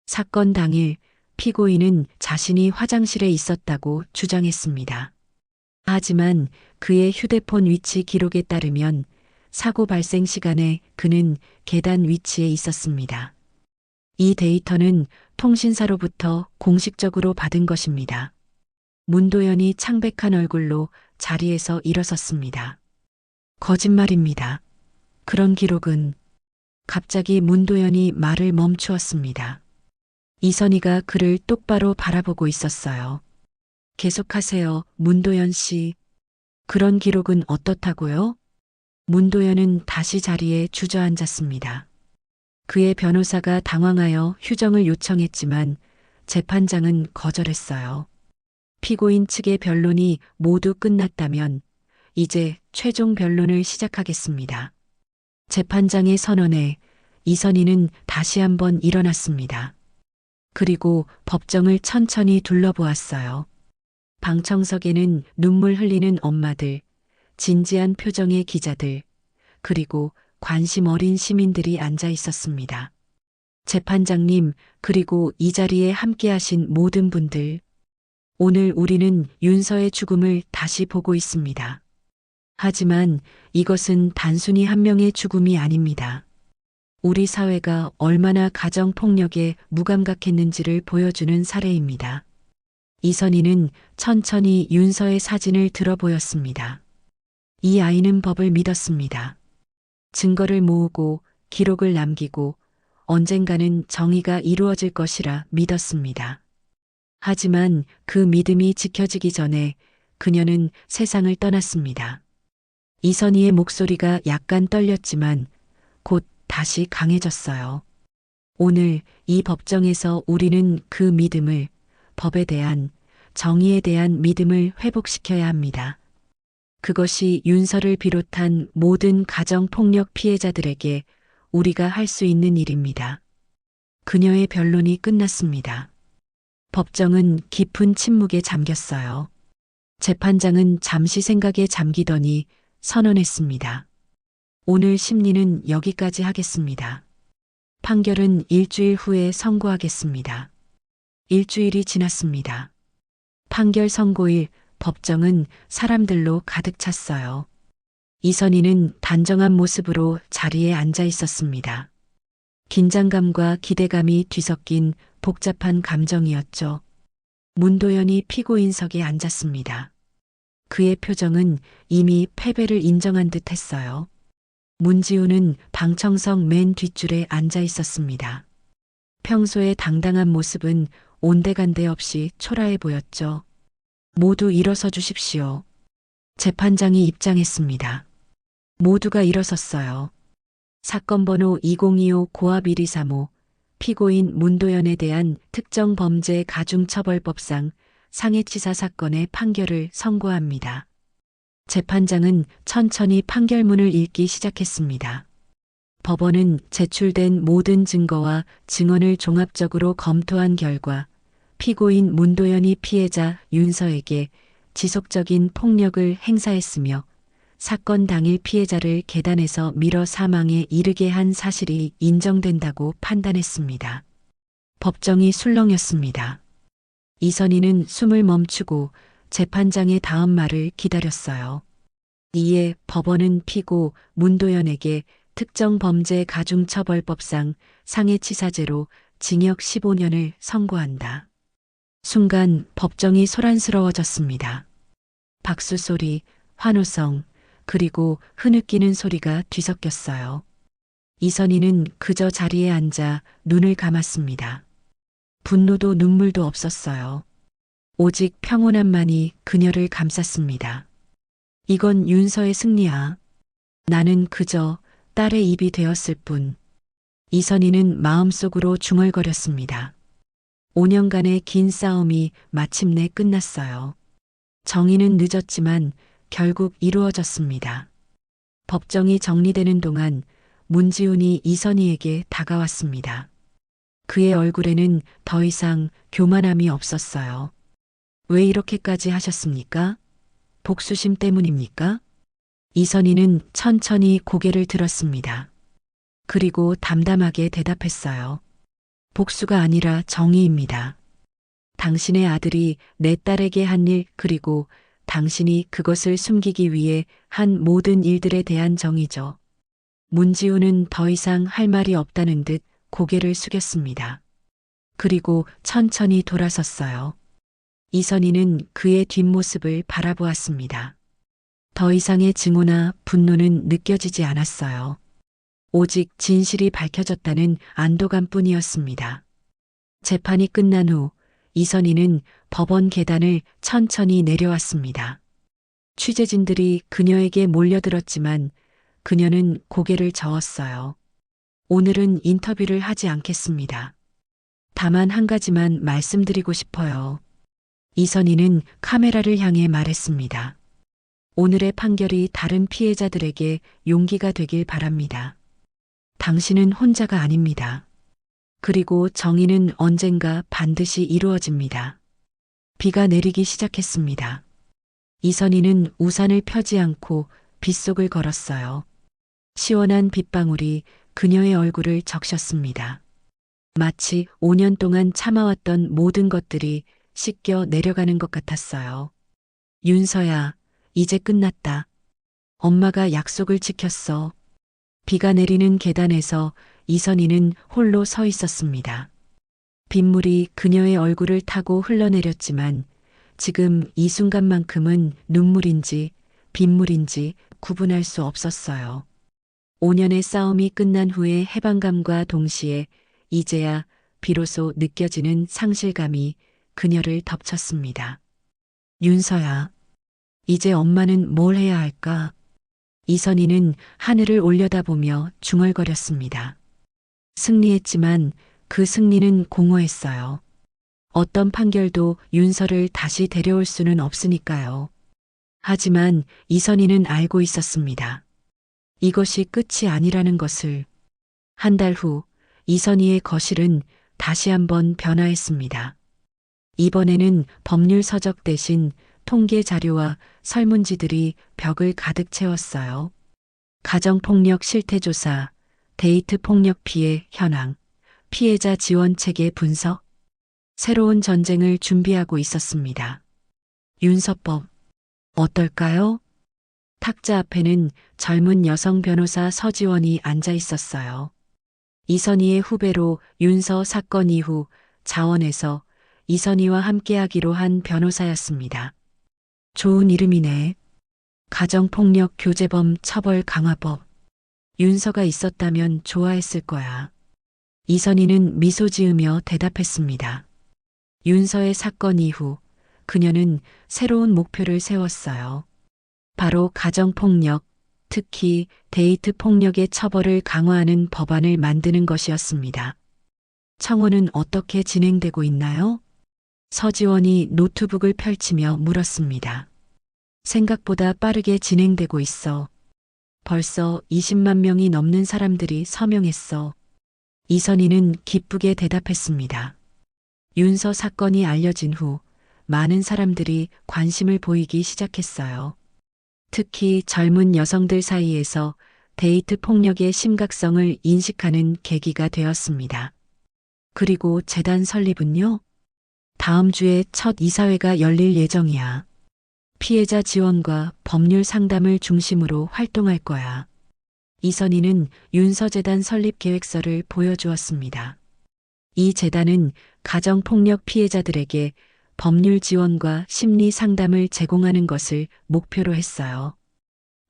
사건 당일 피고인은 자신이 화장실에 있었다고 주장했습니다. 하지만 그의 휴대폰 위치 기록에 따르면 사고 발생 시간에 그는 계단 위치에 있었습니다. 이 데이터는 통신사로부터 공식적으로 받은 것입니다. 문도연이 창백한 얼굴로 자리에서 일어섰습니다. 거짓말입니다. 그런 기록은. 갑자기 문도연이 말을 멈추었습니다. 이선희가 그를 똑바로 바라보고 있었어요. 계속하세요, 문도연 씨. 그런 기록은 어떻다고요? 문도연은 다시 자리에 주저앉았습니다. 그의 변호사가 당황하여 휴정을 요청했지만 재판장은 거절했어요. 피고인 측의 변론이 모두 끝났다면 이제 최종 변론을 시작하겠습니다. 재판장의 선언에 이선희는 다시 한번 일어났습니다. 그리고 법정을 천천히 둘러보았어요. 방청석에는 눈물 흘리는 엄마들, 진지한 표정의 기자들, 그리고 관심 어린 시민들이 앉아 있었습니다. 재판장님, 그리고 이 자리에 함께하신 모든 분들, 오늘 우리는 윤서의 죽음을 다시 보고 있습니다. 하지만 이것은 단순히 한 명의 죽음이 아닙니다. 우리 사회가 얼마나 가정폭력에 무감각했는지를 보여주는 사례입니다. 이선희는 천천히 윤서의 사진을 들어 보였습니다. 이 아이는 법을 믿었습니다. 증거를 모으고 기록을 남기고 언젠가는 정의가 이루어질 것이라 믿었습니다. 하지만 그 믿음이 지켜지기 전에 그녀는 세상을 떠났습니다. 이선희의 목소리가 약간 떨렸지만 곧 다시 강해졌어요. 오늘 이 법정에서 우리는 그 믿음을, 법에 대한, 정의에 대한 믿음을 회복시켜야 합니다. 그것이 윤서를 비롯한 모든 가정폭력 피해자들에게 우리가 할 수 있는 일입니다. 그녀의 변론이 끝났습니다. 법정은 깊은 침묵에 잠겼어요. 재판장은 잠시 생각에 잠기더니 선언했습니다. 오늘 심리는 여기까지 하겠습니다. 판결은 일주일 후에 선고하겠습니다. 일주일이 지났습니다. 판결 선고일 법정은 사람들로 가득 찼어요. 이선희는 단정한 모습으로 자리에 앉아 있었습니다. 긴장감과 기대감이 뒤섞인 복잡한 감정이었죠. 문도연이 피고인석에 앉았습니다. 그의 표정은 이미 패배를 인정한 듯 했어요. 문지우는 방청석 맨 뒷줄에 앉아 있었습니다. 평소의 당당한 모습은 온데간데 없이 초라해 보였죠. 모두 일어서 주십시오. 재판장이 입장했습니다. 모두가 일어섰어요. 사건 번호 2025 고압 1235 피고인 문도연에 대한 특정범죄 가중처벌법상 상해치사 사건의 판결을 선고합니다. 재판장은 천천히 판결문을 읽기 시작했습니다. 법원은 제출된 모든 증거와 증언을 종합적으로 검토한 결과 피고인 문도연이 피해자 윤서에게 지속적인 폭력을 행사했으며 사건 당일 피해자를 계단에서 밀어 사망에 이르게 한 사실이 인정된다고 판단했습니다. 법정이 술렁였습니다. 이선희는 숨을 멈추고 재판장의 다음 말을 기다렸어요. 이에 법원은 피고 문도연에게 특정범죄 가중처벌법상 상해치사죄로 징역 15년을 선고한다. 순간 법정이 소란스러워졌습니다. 박수 소리, 환호성, 그리고 흐느끼는 소리가 뒤섞였어요. 이선희는 그저 자리에 앉아 눈을 감았습니다. 분노도 눈물도 없었어요. 오직 평온함만이 그녀를 감쌌습니다. 이건 윤서의 승리야. 나는 그저 딸의 입이 되었을 뿐. 이선희는 마음속으로 중얼거렸습니다. 5년간의 긴 싸움이 마침내 끝났어요. 정의는 늦었지만 결국 이루어졌습니다. 법정이 정리되는 동안 문지훈이 이선희에게 다가왔습니다. 그의 얼굴에는 더 이상 교만함이 없었어요. 왜 이렇게까지 하셨습니까? 복수심 때문입니까? 이선희는 천천히 고개를 들었습니다. 그리고 담담하게 대답했어요. 복수가 아니라 정의입니다. 당신의 아들이 내 딸에게 한 일, 그리고 당신이 그것을 숨기기 위해 한 모든 일들에 대한 정의죠. 문지우는 더 이상 할 말이 없다는 듯 고개를 숙였습니다. 그리고 천천히 돌아섰어요. 이선희는 그의 뒷모습을 바라보았습니다. 더 이상의 증오나 분노는 느껴지지 않았어요. 오직 진실이 밝혀졌다는 안도감 뿐이었습니다. 재판이 끝난 후 이선희는 법원 계단을 천천히 내려왔습니다. 취재진들이 그녀에게 몰려들었지만 그녀는 고개를 저었어요. 오늘은 인터뷰를 하지 않겠습니다. 다만 한 가지만 말씀드리고 싶어요. 이선희는 카메라를 향해 말했습니다. 오늘의 판결이 다른 피해자들에게 용기가 되길 바랍니다. 당신은 혼자가 아닙니다. 그리고 정의는 언젠가 반드시 이루어집니다. 비가 내리기 시작했습니다. 이선희는 우산을 펴지 않고 빗속을 걸었어요. 시원한 빗방울이 그녀의 얼굴을 적셨습니다. 마치 5년 동안 참아왔던 모든 것들이 씻겨 내려가는 것 같았어요. 윤서야, 이제 끝났다. 엄마가 약속을 지켰어. 비가 내리는 계단에서 이선희는 홀로 서 있었습니다. 빗물이 그녀의 얼굴을 타고 흘러내렸지만 지금 이 순간만큼은 눈물인지 빗물인지 구분할 수 없었어요. 5년의 싸움이 끝난 후의 해방감과 동시에 이제야 비로소 느껴지는 상실감이 그녀를 덮쳤습니다. 윤서야, 이제 엄마는 뭘 해야 할까? 이선희는 하늘을 올려다보며 중얼거렸습니다. 승리했지만 그 승리는 공허했어요. 어떤 판결도 윤서를 다시 데려올 수는 없으니까요. 하지만 이선희는 알고 있었습니다. 이것이 끝이 아니라는 것을. 한 달 후 이선희의 거실은 다시 한번 변화했습니다. 이번에는 법률 서적 대신 통계 자료와 설문지들이 벽을 가득 채웠어요. 가정폭력 실태조사, 데이트 폭력 피해 현황, 피해자 지원 체계 분석. 새로운 전쟁을 준비하고 있었습니다. 윤서법, 어떨까요? 탁자 앞에는 젊은 여성 변호사 서지원이 앉아 있었어요. 이선희의 후배로 윤서 사건 이후 자원에서 이선희와 함께하기로 한 변호사였습니다. 좋은 이름이네. 가정폭력 교제범 처벌 강화법. 윤서가 있었다면 좋아했을 거야. 이선희는 미소 지으며 대답했습니다. 윤서의 사건 이후 그녀는 새로운 목표를 세웠어요. 바로 가정폭력, 특히 데이트 폭력의 처벌을 강화하는 법안을 만드는 것이었습니다. 청원은 어떻게 진행되고 있나요? 서지원이 노트북을 펼치며 물었습니다. 생각보다 빠르게 진행되고 있어. 벌써 20만 명이 넘는 사람들이 서명했어. 이선희는 기쁘게 대답했습니다. 윤서 사건이 알려진 후 많은 사람들이 관심을 보이기 시작했어요. 특히 젊은 여성들 사이에서 데이트 폭력의 심각성을 인식하는 계기가 되었습니다. 그리고 재단 설립은요? 다음 주에 첫 이사회가 열릴 예정이야. 피해자 지원과 법률 상담을 중심으로 활동할 거야. 이선희는 윤서재단 설립 계획서를 보여주었습니다. 이 재단은 가정폭력 피해자들에게 법률 지원과 심리 상담을 제공하는 것을 목표로 했어요.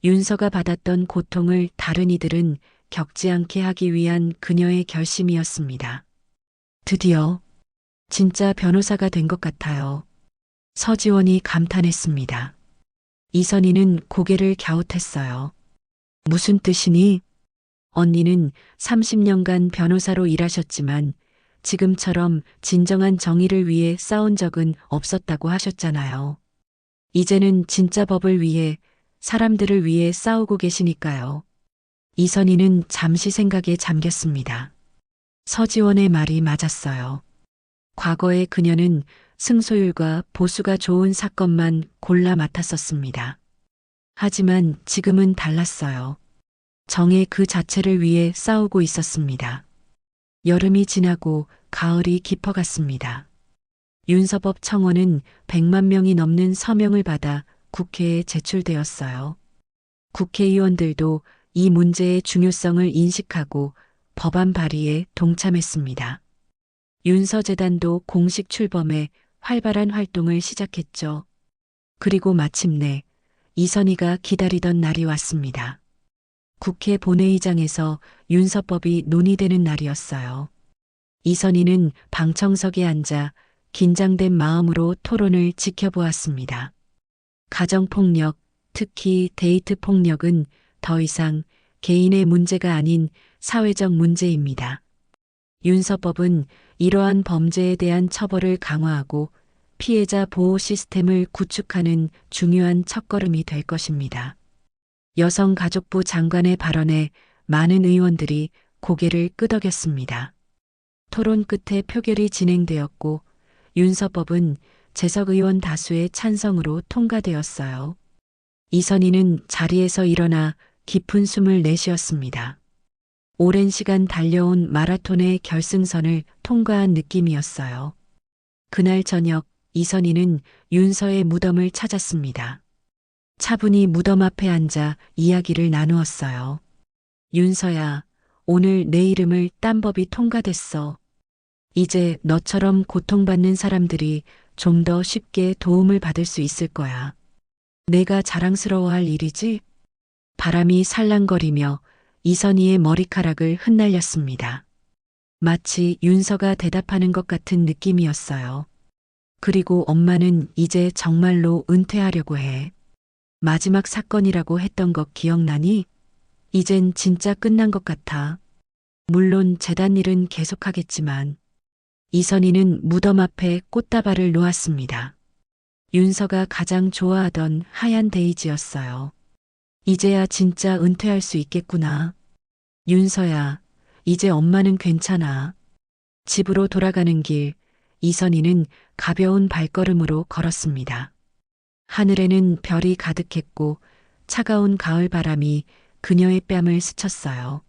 윤서가 받았던 고통을 다른 이들은 겪지 않게 하기 위한 그녀의 결심이었습니다. 드디어 진짜 변호사가 된 것 같아요. 서지원이 감탄했습니다. 이선희는 고개를 갸웃했어요. 무슨 뜻이니? 언니는 30년간 변호사로 일하셨지만 지금처럼 진정한 정의를 위해 싸운 적은 없었다고 하셨잖아요. 이제는 진짜 법을 위해, 사람들을 위해 싸우고 계시니까요. 이선희는 잠시 생각에 잠겼습니다. 서지원의 말이 맞았어요. 과거에 그녀는 승소율과 보수가 좋은 사건만 골라 맡았었습니다. 하지만 지금은 달랐어요. 정의 그 자체를 위해 싸우고 있었습니다. 여름이 지나고 가을이 깊어갔습니다. 윤서법 청원은 100만 명이 넘는 서명을 받아 국회에 제출되었어요. 국회의원들도 이 문제의 중요성을 인식하고 법안 발의에 동참했습니다. 윤서재단도 공식 출범해 활발한 활동을 시작했죠. 그리고 마침내 이선희가 기다리던 날이 왔습니다. 국회 본회의장에서 윤서법이 논의되는 날이었어요. 이선희는 방청석에 앉아 긴장된 마음으로 토론을 지켜보았습니다. 가정폭력, 특히 데이트 폭력은 더 이상 개인의 문제가 아닌 사회적 문제입니다. 윤서법은 이러한 범죄에 대한 처벌을 강화하고 피해자 보호 시스템을 구축하는 중요한 첫걸음이 될 것입니다. 여성가족부 장관의 발언에 많은 의원들이 고개를 끄덕였습니다. 토론 끝에 표결이 진행되었고 윤서법은 재석 의원 다수의 찬성으로 통과되었어요. 이선희는 자리에서 일어나 깊은 숨을 내쉬었습니다. 오랜 시간 달려온 마라톤의 결승선을 통과한 느낌이었어요. 그날 저녁 이선희는 윤서의 무덤을 찾았습니다. 차분히 무덤 앞에 앉아 이야기를 나누었어요. 윤서야, 오늘 내 이름을 딴 법이 통과됐어. 이제 너처럼 고통받는 사람들이 좀 더 쉽게 도움을 받을 수 있을 거야. 내가 자랑스러워할 일이지? 바람이 살랑거리며 이선희의 머리카락을 흩날렸습니다. 마치 윤서가 대답하는 것 같은 느낌이었어요. 그리고 엄마는 이제 정말로 은퇴하려고 해. 마지막 사건이라고 했던 거 기억나니? 이젠 진짜 끝난 것 같아. 물론 재단 일은 계속하겠지만. 이선희는 무덤 앞에 꽃다발을 놓았습니다. 윤서가 가장 좋아하던 하얀 데이지였어요. 이제야 진짜 은퇴할 수 있겠구나. 윤서야, 이제 엄마는 괜찮아. 집으로 돌아가는 길, 이선희는 가벼운 발걸음으로 걸었습니다. 하늘에는 별이 가득했고 차가운 가을 바람이 그녀의 뺨을 스쳤어요.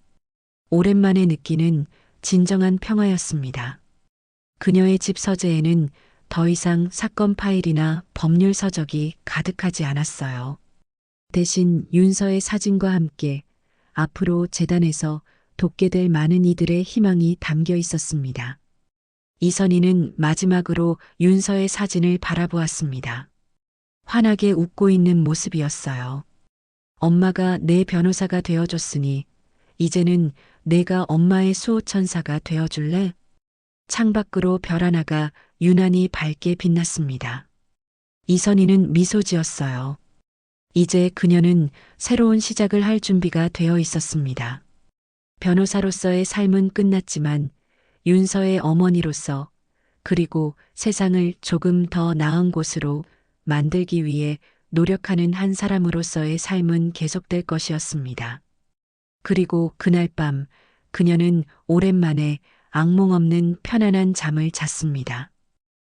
오랜만에 느끼는 진정한 평화였습니다. 그녀의 집 서재에는 더 이상 사건 파일이나 법률 서적이 가득하지 않았어요. 대신 윤서의 사진과 함께 앞으로 재단에서 돕게 될 많은 이들의 희망이 담겨 있었습니다. 이선희는 마지막으로 윤서의 사진을 바라보았습니다. 환하게 웃고 있는 모습이었어요. 엄마가 내 변호사가 되어줬으니 이제는 내가 엄마의 수호천사가 되어줄래? 창밖으로 별 하나가 유난히 밝게 빛났습니다. 이선희는 미소 지었어요. 이제 그녀는 새로운 시작을 할 준비가 되어 있었습니다. 변호사로서의 삶은 끝났지만 윤서의 어머니로서 그리고 세상을 조금 더 나은 곳으로 만들기 위해 노력하는 한 사람으로서의 삶은 계속될 것이었습니다. 그리고 그날 밤 그녀는 오랜만에 악몽 없는 편안한 잠을 잤습니다.